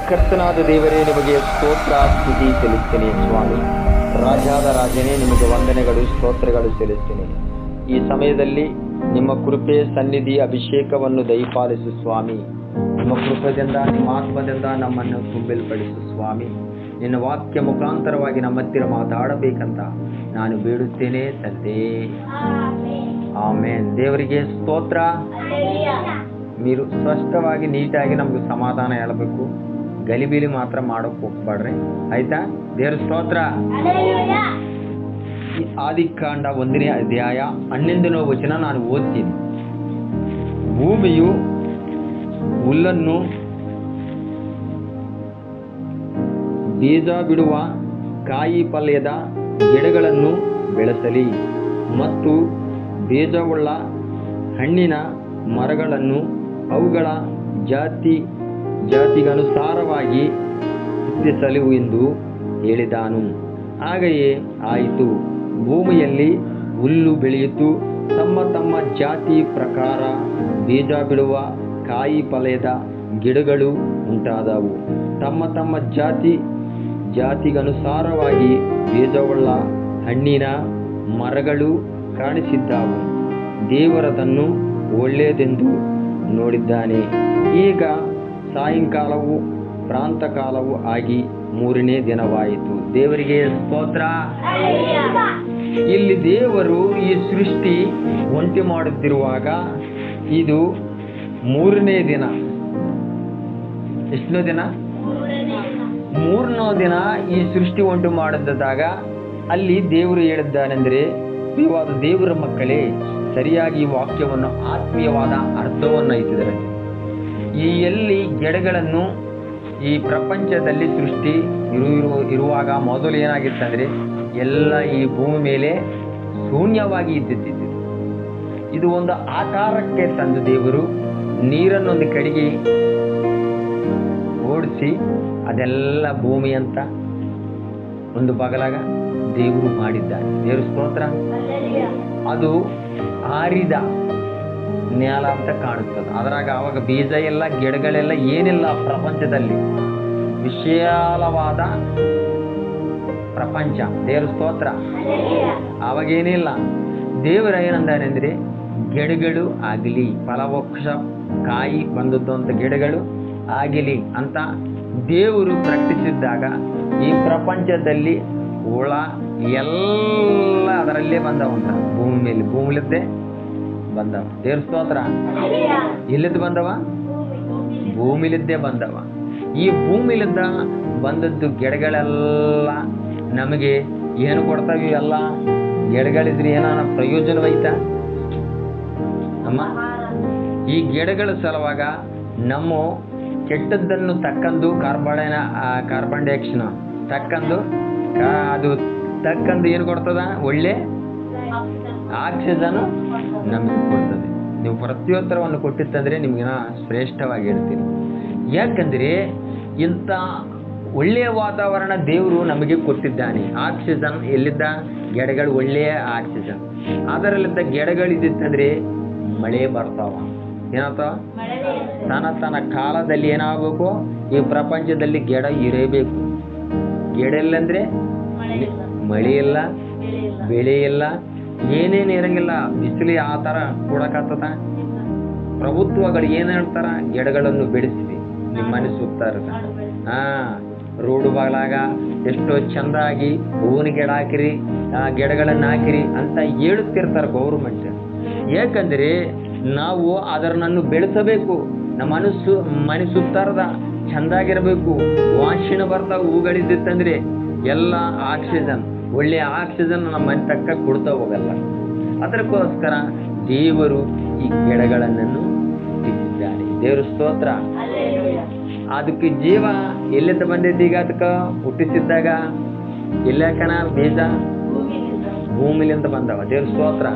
ಕರ್ತನಾದ ದೇವರೇ, ನಿಮಗೆ ಸ್ತೋತ್ರ ಸ್ತುತಿ ಸಲ್ಲಿಸ್ತೇನೆ ಸ್ವಾಮಿ. ರಾಜಾದ ರಾಜನೇ, ನಿಮಗೆ ವಂದನೆಗಳು ಸ್ತೋತ್ರಗಳು ಸಲ್ಲಿಸ್ತೇನೆ. ಈ ಸಮಯದಲ್ಲಿ ನಿಮ್ಮ ಕೃಪೆ ಸನ್ನಿಧಿ ಅಭಿಷೇಕವನ್ನು ದಯಪಾಲಿಸು ಸ್ವಾಮಿ. ನಿಮ್ಮ ಕೃಪೆಯಿಂದ ನಿಮ್ಮ ಆತ್ಮದಿಂದ ನಮ್ಮನ್ನು ತುಂಬಲ್ಪಡಿಸು ಸ್ವಾಮಿ. ನಿನ್ನ ವಾಕ್ಯ ಮುಖಾಂತರವಾಗಿ ನಮ್ಮ ಹತ್ತಿರ ಮಾತಾಡಬೇಕಂತ ನಾನು ಬೇಡುತ್ತೇನೆ ತಂದೆ. ಆಮೇನ್. ದೇವರಿಗೆ ಸ್ತೋತ್ರ. మీరు ಸ್ಪಷ್ಟವಾಗಿ ನೀಟಾಗಿ ನಮ್ಗೆ ಸಮಾಧಾನ ಹೇಳಬೇಕು, ಗಲಿಬಿಲಿ ಮಾತ್ರ ಮಾಡೋಕೆ ಹೋಗ್ಬೇಡ್ರಿ, ಆಯ್ತಾ? ದೇವ್ರ ಸ್ತೋತ್ರ. ಆದಿಕಾಂಡ 1ನೇ ಅಧ್ಯಾಯ 11ನೇ ವಚನ ನಾನು ಓದ್ತೀನಿ. ಭೂಮಿಯು ಹುಲ್ಲನ್ನು ಬೀಜ ಬಿಡುವ ಕಾಯಿ ಪಲ್ಯದ ಗಿಡಗಳನ್ನು ಬೆಳೆಸಲಿ ಮತ್ತು ಬೀಜವುಳ್ಳ ಹಣ್ಣಿನ ಮರಗಳನ್ನು ಅವುಗಳ ಜಾತಿಗನುಸಾರವಾಗಿ ಹುಟ್ಟಿಸಲು ಎಂದು ಹೇಳಿದಾನು. ಹಾಗೆಯೇ ಆಯಿತು. ಭೂಮಿಯಲ್ಲಿ ಹುಲ್ಲು ಬೆಳೆಯಿತು, ತಮ್ಮ ತಮ್ಮ ಜಾತಿ ಪ್ರಕಾರ ಬೀಜ ಬಿಡುವ ಕಾಯಿ ಫಲದ ಗಿಡಗಳು ಉಂಟಾದವು. ತಮ್ಮ ತಮ್ಮ ಜಾತಿಗನುಸಾರವಾಗಿ ಬೀಜವುಳ್ಳ ಹಣ್ಣಿನ ಮರಗಳು ಕಾಣಿಸಿದ್ದವು. ದೇವರದನ್ನು ಒಳ್ಳೆಯದೆಂದು ನೋಡಿದ್ದಾನೆ. ಈಗ ಸಾಯಂಕಾಲವು ಪ್ರಾಂತಕಾಲವು ಆಗಿ 3ನೇ ದಿನವಾಯಿತು. ದೇವರಿಗೆ ಸ್ತೋತ್ರ. ಇಲ್ಲಿ ದೇವರು ಈ ಸೃಷ್ಟಿ ಉಂಟು ಮಾಡುತ್ತಿರುವಾಗ ಇದು 3ನೇ ದಿನ. ಎಷ್ಟನೇ ದಿನ? 3ನೇ ದಿನ ಈ ಸೃಷ್ಟಿ ಉಂಟು ಮಾಡಿದಾಗ ಅಲ್ಲಿ ದೇವರು ಹೇಳಿದ್ದಾನೆಂದರೆ, ಪ್ರಿಯವಾದ ದೇವರ ಮಕ್ಕಳೇ, ಸರಿಯಾಗಿ ಈ ವಾಕ್ಯವನ್ನು ಆತ್ಮೀಯವಾದ ಅರ್ಥವನ್ನು ಇಟ್ಟಿದ್ದಾರೆ. ಈ ಎಲ್ಲಿ ಗಿಡಗಳನ್ನು ಈ ಪ್ರಪಂಚದಲ್ಲಿ ಸೃಷ್ಟಿ ಇರುವಾಗ ಮೊದಲು ಏನಾಗಿತ್ತಂದ್ರೆ ಎಲ್ಲ ಈ ಭೂಮಿ ಮೇಲೆ ಶೂನ್ಯವಾಗಿ ಇದ್ದಿದ್ದು. ಇದು ಒಂದು ಆಕಾರಕ್ಕೆ ತಂದು ದೇವರು ನೀರನ್ನೊಂದು ಕಡೆಗೆ ಓಡಿಸಿ ಅದೆಲ್ಲ ಭೂಮಿ ಅಂತ ಒಂದು ಬಗಲಾಗ ದೇವರು ಮಾಡಿದ್ದಾನೆ. ದೇವ್ರ ಸ್ತೋತ್ರ. ಅದು ಆರಿದ ನೆಲ ಅಂತ ಕಾಣುತ್ತದೆ. ಅದರಾಗ ಅವಾಗ ಬೀಜ ಎಲ್ಲ ಗಿಡಗಳೆಲ್ಲ ಏನಿಲ್ಲ. ಪ್ರಪಂಚದಲ್ಲಿ ವಿಶಾಲವಾದ ಪ್ರಪಂಚ. ದೇವ್ರ ಸ್ತೋತ್ರ. ಅವಾಗೇನಿಲ್ಲ. ದೇವರ ಏನಂದಾನೆಂದ್ರೆ, ಗಿಡಗಳು ಆಗಲಿ, ಫಲವೃಕ್ಷ ಕಾಯಿ ಬಂದದ್ದು ಅಂತ ಗಿಡಗಳು ಆಗಲಿ ಅಂತ ದೇವರು ಪ್ರಕಟಿಸಿದ್ದಾಗ ಈ ಪ್ರಪಂಚದಲ್ಲಿ ಹುಳ ಎಲ್ಲ ಅದರಲ್ಲೇ ಬಂದವಂತ. ಭೂಮಿಲಿದ್ದೇ ಬಂದವ. ದೇವ್ರ ಸ್ತೋತ್ರ. ಎಲ್ಲಿದ್ದು ಬಂದವ? ಭೂಮಿಲಿದ್ದೇ ಬಂದವ. ಈ ಭೂಮಿಲಿದ್ದ ಬಂದದ್ದು ಗಿಡಗಳೆಲ್ಲ ನಮಗೆ ಏನು ಕೊಡ್ತಾವೆ? ಎಲ್ಲ ಗಿಡಗಳಿದ್ರೆ ಏನಾನ ಪ್ರಯೋಜನವೈತಾ ಅಮ್ಮ? ಈ ಗಿಡಗಳ ಸಲುವಾಗ ನಮ್ಮ ಕೆಟ್ಟದ್ದನ್ನು ತಕ್ಕಂದು ಕಾರ್ಬನ್ ಡೈಆಕ್ಸೈಡ್ ತಕ್ಕಂದು ಅದು ತಕ್ಕಂದು ಏನು ಕೊಡ್ತದ? ಒಳ್ಳೆ ಆಕ್ಸಿಜನ್ ನಮಗೆ ಕೊಡ್ತದೆ. ನೀವು ಪ್ರತ್ಯುತ್ತರವನ್ನು ಕೊಟ್ಟಿತ್ತಂದ್ರೆ ನಿಮ್ಗೆ ಶ್ರೇಷ್ಠವಾಗಿ ಹೇಳ್ತೀನಿ. ಯಾಕಂದ್ರೆ ಇಂಥ ಒಳ್ಳೆಯ ವಾತಾವರಣ ದೇವರು ನಮಗೆ ಕೊಟ್ಟಿದ್ದಾನೆ. ಆಕ್ಸಿಜನ್ ಎಲ್ಲಿದ್ದ? ಗಿಡಗಳು ಒಳ್ಳೆಯ ಆಕ್ಸಿಜನ್. ಅದರಲ್ಲಿದ್ದ ಗಿಡಗಳಿದ್ದಿತ್ತಂದ್ರೆ ಮಳೆ ಬರ್ತಾವ. ಏನಾಗ್ತಾವ? ತನ್ನ ಕಾಲದಲ್ಲಿ ಏನಾಗಬೇಕು? ಈ ಪ್ರಪಂಚದಲ್ಲಿ ಗಿಡ ಇರಬೇಕು. ಗಿಡ ಇಲ್ಲಂದ್ರೆ ಮಳೆ ಇಲ್ಲ, ಬೆಳೆ ಇಲ್ಲ, ಏನೇನು ಇರಂಗಿಲ್ಲ. ಬಿಸಿಲು ಆ ಥರ ಕೊಡಕತ್ತದ. ಪ್ರಭುತ್ವಗಳು ಏನು ಹೇಳ್ತಾರ? ಗಿಡಗಳನ್ನು ಬೆಳೆಸಿದೆ ನಿಮ್ಮ ಮನೆ ಸುತ್ತ ರೋಡ್ ಬಾಗ್ಲಾಗ ಎಷ್ಟೋ ಚಂದಾಗಿ ಹೂವಿನ ಗಿಡ ಹಾಕಿರಿ, ಗಿಡಗಳನ್ನು ಹಾಕಿರಿ ಅಂತ ಹೇಳುತ್ತಿರ್ತಾರೆ ಗೌರ್ಮೆಂಟ್. ಯಾಕಂದ್ರೆ ನಾವು ಅದರನ್ನು ಬೆಳೆಸಬೇಕು. ನಮ್ಮ ಮನೆ ಸುತ್ತಾರದ ಚಂದಾಗಿರಬೇಕು. ವಾಸನೆ ಬರ್ತಾವ ಹೂಗಳಿದ್ದಿತ್ತಂದ್ರೆ ಎಲ್ಲ ಆಕ್ಸಿಜನ್, ಒಳ್ಳೆಯ ಆಕ್ಸಿಜನ್ ನಮ್ಮ ಮನೆ ತಕ್ಕ ಕೊಡ್ತಾ ಹೋಗಲ್ಲ. ಅದಕ್ಕೋಸ್ಕರ ದೇವರು ಈ ಗಿಡಗಳನ್ನು ಹುಟ್ಟಿಸಿದ್ದಾನೆ. ದೇವ್ರ ಸ್ತೋತ್ರ. ಅದಕ್ಕೆ ಜೀವ ಎಲ್ಲಿಂದ ಬಂದಿದ್ದು? ಈಗ ಅದಕ್ಕೆ ಹುಟ್ಟಿಸಿದ್ದಾಗ ಎಲ್ಲಕನ ಬೀಜ ಭೂಮಿಲಿಂದ ಬಂದವ. ದೇವ್ರ ಸ್ತೋತ್ರ.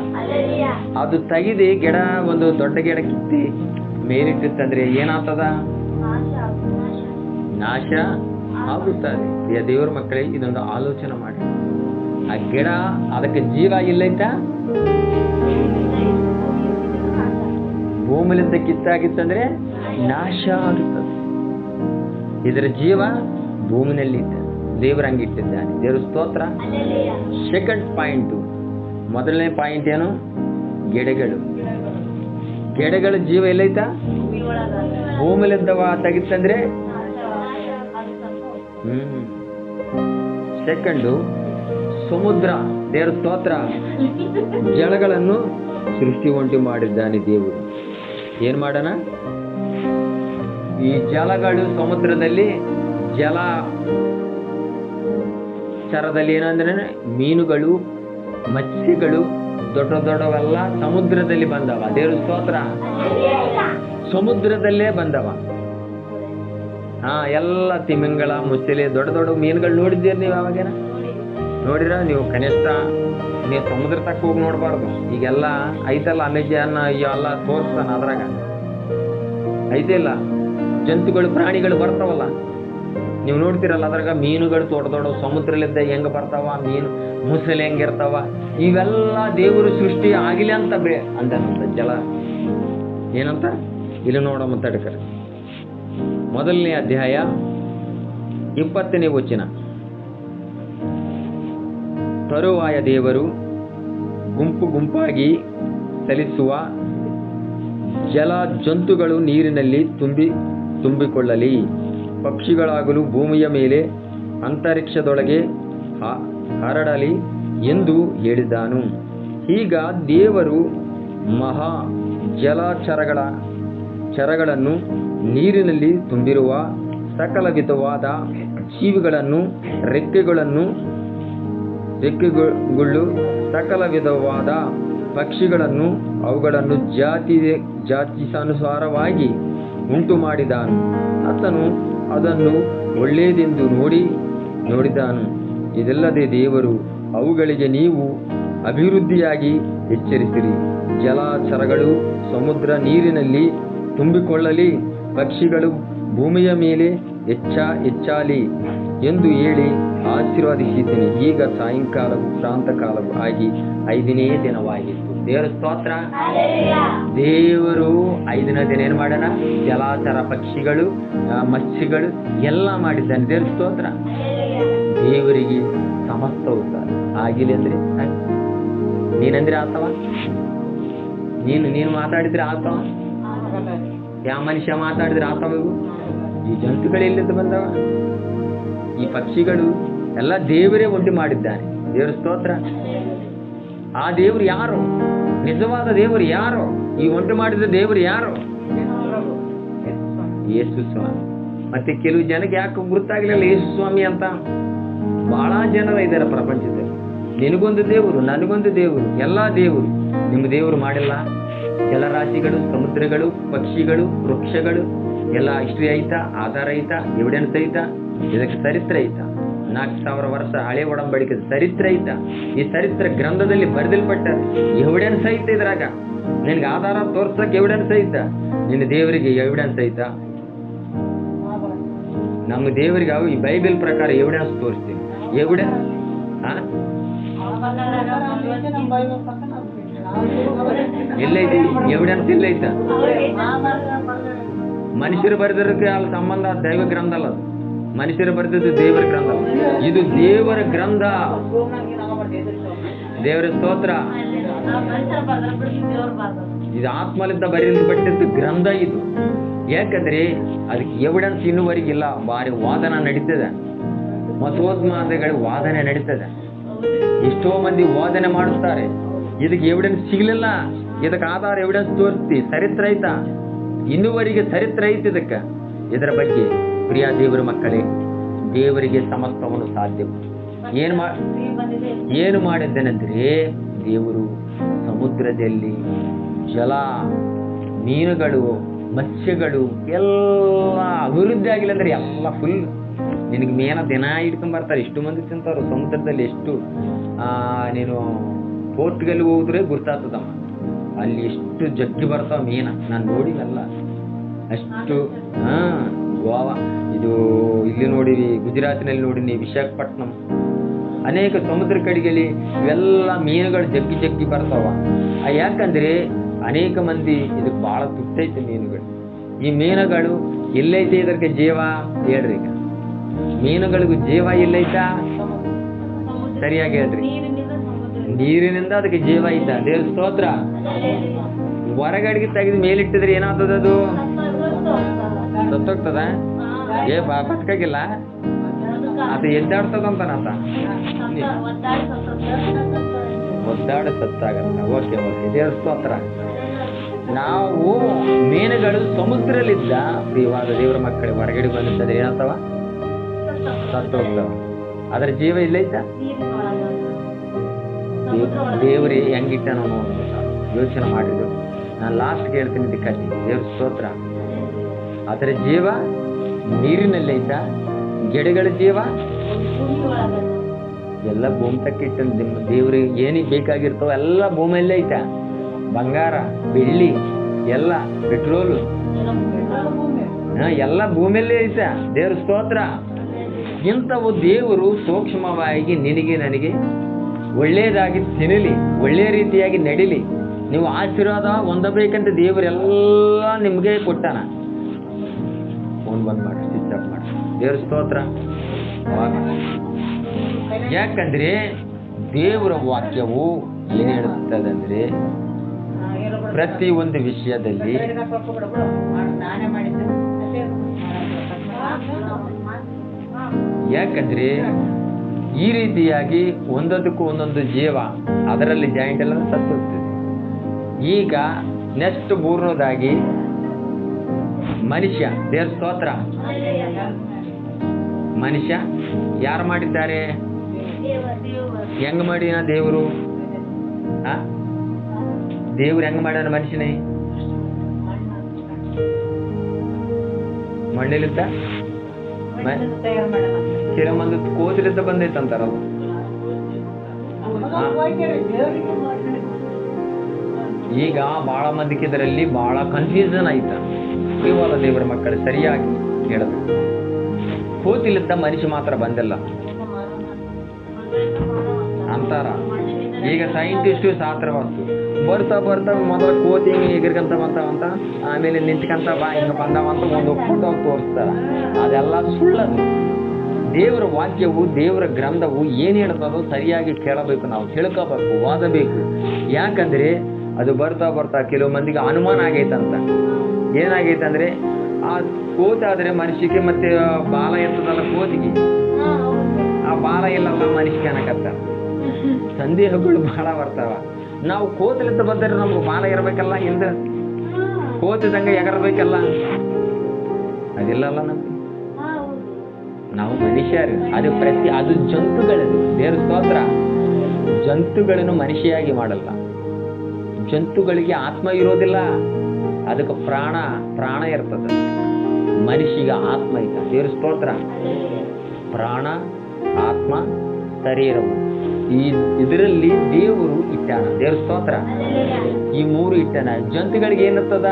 ಅದು ತೆಗೆದು ಗಿಡ ಒಂದು ದೊಡ್ಡ ಗಿಡ ಕಿತ್ತಿ ಮೇಲಿಟ್ಟಿತ್ತಂದ್ರೆ ಏನಾಗ್ತದ? ನಾಶ ಆಗುತ್ತದೆ. ದೇವ್ರ ಮಕ್ಕಳೇ, ಇದೊಂದು ಆಲೋಚನೆ ಮಾಡಿ. ಆ ಗಿಡ ಅದಕ್ಕೆ ಜೀವ ಇಲ್ಲೈತ? ಭೂಮಿಲಿಂದ ಕಿತ್ತಾಗಿತ್ತಂದ್ರೆ ನಾಶ ಆಗುತ್ತದೆ. ಇದರ ಜೀವ ಭೂಮಿನಲ್ಲಿದ್ದ ದೇವರು ಹಂಗಿಟ್ಟಿದ್ದಾನೆ. ದೇವ್ರ ಸ್ತೋತ್ರ. ಸೆಕೆಂಡ್ ಪಾಯಿಂಟು, ಮೊದಲನೇ ಪಾಯಿಂಟ್ ಏನು? ಗೆಡೆಗಳು. ಗೆಡೆಗಳ ಜೀವ ಎಲ್ಲೈತಾ? ಭೂಮಿಲಿದ್ದವ ತೆಗಿತಂದ್ರೆ ಸೆಕೆಂಡು ಸಮುದ್ರ. ದೇವ್ರ ಸ್ತೋತ್ರ. ಜಲಗಳನ್ನು ಸೃಷ್ಟಿ ಉಂಟು ಮಾಡಿದ್ದಾನೆ ದೇವರು. ಏನ್ ಮಾಡೋಣ? ಈ ಜಲಗಳು ಸಮುದ್ರದಲ್ಲಿ ಜಲ ಚರದಲ್ಲಿ ಏನಂದ್ರೆ ಮೀನುಗಳು, ಮತ್ಸ್ಯಗಳು ದೊಡ್ಡ ದೊಡ್ಡವೆಲ್ಲ ಸಮುದ್ರದಲ್ಲಿ ಬಂದವ. ದೇವ್ರ ಸ್ತೋತ್ರ. ಸಮುದ್ರದಲ್ಲೇ ಬಂದವ. ಎಲ್ಲ ತಿಮಿಂಗಳ, ಮುಚ್ಚಲೆ, ದೊಡ್ಡ ದೊಡ್ಡ ಮೀನುಗಳು ನೋಡಿದ್ದೀರಿ ನೀವು? ಯಾವಾಗೇನ ನೋಡಿರ ನೀವು? ಕನಿಷ್ಠ ನೀವು ಸಮುದ್ರ ತಕ್ಕ ಹೋಗಿ ನೋಡ್ಬಾರ್ದು. ಈಗೆಲ್ಲ ಐತಲ್ಲ ಅಮೆಜಾನ್ ಇವೆಲ್ಲ ತೋರಿಸ್ತಾನ, ಅದ್ರಾಗ ಐತಿಲ್ಲ ಜಂತುಗಳು, ಪ್ರಾಣಿಗಳು ಬರ್ತಾವಲ್ಲ, ನೀವು ನೋಡ್ತಿರಲ್ಲ. ಅದ್ರಾಗ ಮೀನುಗಳು ದೊಡ್ಡ ದೊಡ್ಡ ಸಮುದ್ರಲಿದ್ದ ಹೆಂಗ ಬರ್ತಾವ, ಮೀನು ಮುಸಲೆ ಹೆಂಗಿರ್ತಾವ, ಇವೆಲ್ಲ ದೇವರು ಸೃಷ್ಟಿ ಆಗಿಲ್ಲ ಅಂತ ಅಂದಂತ ಜಲ ಏನಂತ ಇಲ್ಲಿ ನೋಡೋ ತಡಕರ. ಮೊದಲನೇ ಅಧ್ಯಾಯ 20ನೇ ವಚನ. ತರುವಾಯ ದೇವರು ಗುಂಪು ಗುಂಪಾಗಿ ಚಲಿಸುವ ಜಲ ಜಂತುಗಳು ನೀರಿನಲ್ಲಿ ತುಂಬಿಕೊಳ್ಳಲಿ, ಪಕ್ಷಿಗಳಾಗಲು ಭೂಮಿಯ ಮೇಲೆ ಅಂತರಿಕ್ಷದೊಳಗೆ ಹರಡಲಿ ಎಂದು ಹೇಳಿದನು. ಈಗ ದೇವರು ಮಹಾ ಜಲಚರಗಳನ್ನು ನೀರಿನಲ್ಲಿ ತುಂಬಿರುವ ಸಕಲ ವಿಧವಾದ ಜೀವಿಗಳನ್ನು ರೆಕ್ಕೆಗಳು ಸಕಲ ವಿಧವಾದ ಪಕ್ಷಿಗಳನ್ನು ಅವುಗಳನ್ನು ಜಾತಿಗನುಸಾರವಾಗಿ ಉಂಟು ಮಾಡಿದನು. ಆತನು ಅದನ್ನು ಒಳ್ಳೆಯದೆಂದು ನೋಡಿದನು. ಇದಲ್ಲದೆ ದೇವರು ಅವುಗಳಿಗೆ ನೀವು ಅಭಿವೃದ್ಧಿಯಾಗಿ ಎಚ್ಚರಿಸಿರಿ, ಜಲಚರಗಳು ಸಮುದ್ರ ನೀರಿನಲ್ಲಿ ತುಂಬಿಕೊಳ್ಳಲಿ, ಪಕ್ಷಿಗಳು ಭೂಮಿಯ ಮೇಲೆ ಹೆಚ್ಚಾಲಿ ಎಂದು ಹೇಳಿ ಆಶೀರ್ವದಿಸಿದ್ದೇನೆ. ಈಗ ಸಾಯಂಕಾಲವು ಪ್ರಾಂತಕಾಲವು ಆಗಿ 5ನೇ ದಿನವಾಗಿತ್ತು. ದೇವರ ಸ್ತೋತ್ರ. ದೇವರು 5ನೇ ದಿನ ಏನ್ ಮಾಡೋಣ? ಜಲಚರ, ಪಕ್ಷಿಗಳು, ಮತ್ಸ್ಯಗಳು ಎಲ್ಲ ಮಾಡಿದ್ದಾನೆ. ದೇವರ ಸ್ತೋತ್ರ. ದೇವರಿಗೆ ಸಮಸ್ತವು ಆಗಿಲ್ಲ ಅಂದ್ರೆ ನೀನಂದ್ರೆ ಆತವ? ನೀನು ಮಾತಾಡಿದ್ರೆ ಆತವ? ಯಾವ ಮನುಷ್ಯ ಮಾತಾಡಿದ್ರೆ ಆತವ? ಈ ಜಂತುಗಳು ಎಲ್ಲಿಂದ ಬಂದವ? ಈ ಪಕ್ಷಿಗಳು ಎಲ್ಲ ದೇವರೇ ಉಂಟು ಮಾಡಿದ್ದಾನೆ. ದೇವರ ಸ್ತೋತ್ರ. ಆ ದೇವರು ಯಾರು? ನಿಜವಾದ ದೇವರು ಯಾರು? ಈ ಉಂಟು ಮಾಡಿದ ದೇವರು ಯಾರು? ಯೇಸು ಸ್ವಾಮಿ. ಮತ್ತೆ ಕೆಲವು ಜನಕ್ಕೆ ಯಾಕೆ ಗುರುತಾಗ್ಲಿಲ್ಲ ಯೇಸು ಸ್ವಾಮಿ ಅಂತ? ಬಹಳ ಜನರ ಇದ್ದಾರೆ ಪ್ರಪಂಚದಲ್ಲಿ. ನಿನಗೊಂದು ದೇವರು, ನನಗೊಂದು ದೇವರು, ಎಲ್ಲಾ ದೇವರು. ನಿಮ್ಮ ದೇವರು ಮಾಡಿಲ್ಲ? ಜಲರಾಶಿಗಳು, ಸಮುದ್ರಗಳು, ಪಕ್ಷಿಗಳು, ವೃಕ್ಷಗಳು ಎಲ್ಲ ಹಿಸ್ಟ್ರಿ ಐತಾ, ಆಧಾರ ಐತಾ, ಎವಿಡೆನ್ಸ್ ಐತಾ, ಇದಕ್ಕೆ ಚರಿತ್ರೆ ಐತಾ? 4000 ವರ್ಷ ಹಳೆ ಒಡಂಬಡಿಕೆ ಚರಿತ್ರೆ ಐತಾ? ಈ ಚರಿತ್ರೆ ಗ್ರಂಥದಲ್ಲಿ ಬರೆದಲ್ಪಟ್ಟ ಎವಿಡೆನ್ಸ್ ಐತ. ಇದ್ರಾಗ ನಿನ್ಗೆ ಆಧಾರ ತೋರ್ಸಕ್ ಎವಿಡೆನ್ಸ್ ಐತಾ? ನಿನ್ನ ದೇವರಿಗೆ ಎವಿಡೆನ್ಸ್ ಐತಾ? ನಮ್ಮ ದೇವರಿಗೆ ಈ ಬೈಬಲ್ ಪ್ರಕಾರ ಎವಿಡೆನ್ಸ್ ತೋರಿಸ್ತೀವಿ. ಎವಿಡೆನ್ಸ್ ಎಲ್ಲೈತಿ? ಎವಿಡೆನ್ಸ್ ಎಲ್ಲೈತ? ಮನುಷ್ಯರು ಬರೆದಿರೋಕೆ ಅಲ್ಲಿ ಸಂಬಂಧ ದೈವ ಗ್ರಂಥ ಅಲ್ಲ. ಮನುಷ್ಯರು ಬರೆದಿದ್ದು ದೇವರ ಗ್ರಂಥ. ಇದು ದೇವರ ಗ್ರಂಥ. ದೇವರ ಸ್ತೋತ್ರ. ಇದು ಆತ್ಮಲಿಂದ ಬರೆಯಲ್ಪಟ್ಟಿದ್ದು ಗ್ರಂಥ ಇದು. ಯಾಕಂದ್ರೆ ಅದಕ್ಕೆ ಎವಿಡೆನ್ಸ್ ಇನ್ನುವರೆಗಿಲ್ಲ. ಬಾರಿ ವಾದನ ನಡೀತದೆ, ಮತೋನ್ಮಾದಗಳ ವಾದನೆ ನಡೀತದೆ. ಎಷ್ಟೋ ಮಂದಿ ವಾದನೆ ಮಾಡುತ್ತಾರೆ. ಇದಕ್ಕೆ ಎವಿಡೆನ್ಸ್ ಸಿಗ್ಲಿಲ್ಲ. ಇದಕ್ಕೆ ಆಧಾರ ಎವಿಡೆನ್ಸ್ ತೋರಿಸ್ತಿ. ಚರಿತ್ರೆ ಐತಾ? ಇನ್ನುವರೆಗೆ ಚರಿತ್ರೆ ಐತಿ ಇದಕ್ಕೆ. ಇದರ ಬಗ್ಗೆ ಪ್ರಿಯ ದೇವರ ಮಕ್ಕಳೇ, ದೇವರಿಗೆ ಸಮಸ್ತವನ್ನು ಸಾಧ್ಯ. ಏನು ಮಾಡಿದ್ದೇನೆಂದ್ರೆ, ದೇವರು ಸಮುದ್ರದಲ್ಲಿ ಜಲ, ಮೀನುಗಳು, ಮತ್ಸ್ಯಗಳು ಎಲ್ಲ ಅಭಿವೃದ್ಧಿ ಆಗಿಲ್ಲ ಅಂದ್ರೆ ಎಲ್ಲ ಫುಲ್. ನಿನಗೆ ಮೇನ ದಿನ ಇಟ್ಕೊಂಡ್ ಬರ್ತಾರೆ. ಇಷ್ಟು ಮಂದಿ ತಿಂತಾರು ಸಮುದ್ರದಲ್ಲಿ. ಎಷ್ಟು ನೀನು ಪೋರ್ಟ್ಗಲ್ಲಿ ಹೋದ್ರೆ ಗುರ್ತಾಗ್ತದಮ್ಮ, ಅಲ್ಲಿ ಎಷ್ಟು ಜಗ್ಗಿ ಬರ್ತಾವ ಮೀನ. ನಾನು ನೋಡಿನಲ್ಲ ಅಷ್ಟು. ಗೋವಾ ಇದು ಇಲ್ಲಿ ನೋಡಿರಿ, ಗುಜರಾತಿನಲ್ಲಿ ನೋಡಿನಿ, ವಿಶಾಖಪಟ್ಟಣಂ, ಅನೇಕ ಸಮುದ್ರ ಕಡೆಗಳಲ್ಲಿ ಇವೆಲ್ಲ ಮೀನುಗಳು ಜಗ್ಗಿ ಜಗ್ಗಿ ಬರ್ತಾವ. ಯಾಕಂದ್ರೆ ಅನೇಕ ಮಂದಿ ಇದಕ್ಕೆ ಬಹಳ ತುಟ್ಟೈತೆ ಮೀನುಗಳು. ಈ ಮೀನುಗಳು ಎಲ್ಲೈತೆ ಇದಕ್ಕೆ ಜೀವ ಹೇಳ್ರಿ. ಈಗ ಮೀನುಗಳಿಗೂ ಜೀವ ಎಲ್ಲೈತಾ? ಸರಿಯಾಗಿ ಹೇಳ್ರಿ. ನೀರಿನಿಂದ ಅದಕ್ಕೆ ಜೀವ ಇದ್ದ. ದೇವ್ರ ಸ್ತೋತ್ರ. ಹೊರಗಡೆಗೆ ತೆಗೆದು ಮೇಲಿಟ್ಟಿದ್ರೆ ಏನಾಗ್ತದ? ಅದು ಸತ್ತೋಗ್ತದ. ಬದುಕಾಗಿಲ್ಲ, ಅದು ಎದ್ದಾಡ್ತದಂತ ಒದ್ದಾಡ ಸತ್ತಾಗಲ್ಲ. ಓಕೆ ಓಕೆ, ದೇವ್ರ ಸ್ತೋತ್ರ. ನಾವು ಮೀನುಗಳು ಸಮುದ್ರದಲ್ಲಿದ್ದ ಪ್ರಿಯವಾದ ದೇವರ ಮಕ್ಕಳಿಗೆ ಹೊರಗಡೆ ಬಂದಿರ್ತದೆ ಏನಾಗ್ತಾವ? ಸತ್ತೋಗ್ತಾವ. ಅದರ ಜೀವ ಇಲ್ಲೈತ? ದೇವರೇ ಹೆಂಗಿಟ್ಟ ನಾವು ಯೋಚನೆ ಮಾಡಿದ್ರು. ನಾನು ಲಾಸ್ಟ್ ಹೇಳ್ತೀನಿ ದಿಕ್ಕಿ. ದೇವ್ರ ಸ್ತೋತ್ರ. ಅದರ ಜೀವ ನೀರಿನಲ್ಲೈತ, ಗಿಡಗಳ ಜೀವ ಎಲ್ಲ ಭೂಮಿ ತಕ್ಕಿಟ್ಟ. ದೇವ್ರಿಗೆ ಏನಿಗೆ ಬೇಕಾಗಿರ್ತಾವ ಎಲ್ಲ ಭೂಮಿಯಲ್ಲೇ ಐತ. ಬಂಗಾರ, ಬೆಳ್ಳಿ, ಎಲ್ಲ ಪೆಟ್ರೋಲು ಎಲ್ಲ ಭೂಮಿಯಲ್ಲೇ ಐತ. ದೇವ್ರ ಸ್ತೋತ್ರ. ಇಂಥವು ದೇವರು ಸೂಕ್ಷ್ಮವಾಗಿ ನಿನಗೆ ನನಗೆ ಒಳ್ಳೆಯದಾಗಿ ತಿನ್ನಲಿ, ಒಳ್ಳೆಯ ರೀತಿಯಾಗಿ ನಡಿಲಿ. ನೀವು ಆಶೀರ್ವಾದ ಹೊಂದಬೇಕಂತ ದೇವರೆಲ್ಲ ನಿಮಗೆ ಕೊಟ್ಟಾನ. ಫೋನ್ ಬಂದ್ ಮಾಡಿ, ಸ್ವಿಚ್ ಆಫ್ ಮಾಡಿ. ದೇವ್ರ ಸ್ತೋತ್ರ. ಯಾಕಂದ್ರೆ ದೇವರ ವಾಕ್ಯವು ಏನ್ ಹೇಳುತ್ತದಂದ್ರೆ ಪ್ರತಿ ಒಂದು ವಿಷಯದಲ್ಲಿ ಯಾಕಂದ್ರೆ ಈ ರೀತಿಯಾಗಿ ಒಂದೊಂದಕ್ಕೂ ಒಂದೊಂದು ಜೀವ ಅದರಲ್ಲಿ ಜಾಯಿಂಟ್ ಎಲ್ಲ ಸತ್ತೋಗ್ತದೆ. ಈಗ ನೆಕ್ಸ್ಟ್ ಮೂರನೇದಾಗಿ ಮನುಷ್ಯ. ದೇವ್ರ ಸ್ತೋತ್ರ. ಮನುಷ್ಯ ಯಾರು ಮಾಡಿದ್ದಾರೆ? ಹೆಂಗ್ ಮಾಡಿನ ದೇವರು? ದೇವ್ರು ಹೆಂಗ್ ಮಾಡ್ಯಾನ ಮನುಷ್ಯನೇ? ಮಣ್ಣಿಲಿದ್ದ ಕೆಲವೊಂದು ಕೋತಿಲಿದ್ದ ಬಂದೈತಂತಾರ. ಈಗ ಬಹಳ ಮಂದಿಗೆ ಇದರಲ್ಲಿ ಬಹಳ ಕನ್ಫ್ಯೂಷನ್ ಆಯ್ತ. ಪ್ರಿಯವಾದ ದೇವರ ಮಕ್ಕಳು ಸರಿಯಾಗಿ ಹೇಳಬೇಕು. ಕೋತಿಲಿದ್ದ ಮನುಷ್ಯ ಮಾತ್ರ ಬಂದಿಲ್ಲ ಅಂತಾರ. ಈಗ ಸೈಂಟಿಸ್ಟ್ ಶಾಸ್ತ್ರವಸ್ತು ಬರ್ತಾ ಬರ್ತಾ ಮೊದಲ ಕೋತಿ ಎಗರ್ಕಂತ ಬಂತಾವಂತ, ಆಮೇಲೆ ನಿಂತ್ಕಂತ ಬಾ ಹಿಂಗ ಬಂದಾವಂತ ಒಂದು ಫೋಟೋ ತೋರಿಸ್ತಾರ. ಅದೆಲ್ಲ ಸುಳ್ಳದು. ದೇವರ ವಾಕ್ಯವು ದೇವರ ಗ್ರಂಥವು ಏನ್ ಹೇಳ್ತದೋ ಸರಿಯಾಗಿ ಕೇಳಬೇಕು, ನಾವು ತಿಳ್ಕೋಬೇಕು, ಓದಬೇಕು. ಯಾಕಂದ್ರೆ ಅದು ಬರ್ತಾ ಬರ್ತಾ ಕೆಲವು ಮಂದಿಗೆ ಅನುಮಾನ ಆಗೈತಂತ. ಏನಾಗೈತಂದ್ರೆ ಆ ಕೋತಾದ್ರೆ ಮನುಷ್ಯಕ್ಕೆ ಮತ್ತೆ ಬಾಲ ಇರ್ತದಲ್ಲ ಕೋತಿಗೆ, ಆ ಬಾಲ ಇಲ್ಲಲ್ಲ ಮನುಷ್ಯಕ್ಕೆ ಅನ್ನಕತ್ತ. ಸಂದೇಹಗಳು ಬಹಳ ಬರ್ತಾವ. ನಾವು ಕೋತಲಿಂದ ಬಂದರೆ ನಮ್ಗೆ ಬಾಲ ಇರ್ಬೇಕಲ್ಲ, ಹಿಂದ ಕೋತಿದಂಗ ಎಗರ್ಬೇಕಲ್ಲ, ಅದಿಲ್ಲಲ್ಲ ನಮ್ಗೆ. ನಾವು ಮನುಷ್ಯರು. ಅದು ಜಂತುಗಳದು. ದೇವ್ರ ಸ್ತೋತ್ರ. ಜಂತುಗಳನ್ನು ಮನುಷ್ಯಾಗಿ ಮಾಡಲ್ಲ. ಜಂತುಗಳಿಗೆ ಆತ್ಮ ಇರೋದಿಲ್ಲ, ಅದಕ್ಕೆ ಪ್ರಾಣ ಇರ್ತದೆ. ಮನುಷ್ಯಗ ಆತ್ಮ ಐತ. ದೇವ್ರ ಸ್ತೋತ್ರ. ಪ್ರಾಣ, ಆತ್ಮ, ಶರೀರವು ಇದರಲ್ಲಿ ದೇವರು ಇಟ್ಟಾನ. ದೇವ್ರ ಸ್ತೋತ್ರ. ಈ ಮೂರು ಇಟ್ಟಾನ. ಜಂತುಗಳಿಗೆ ಏನಿರ್ತದ?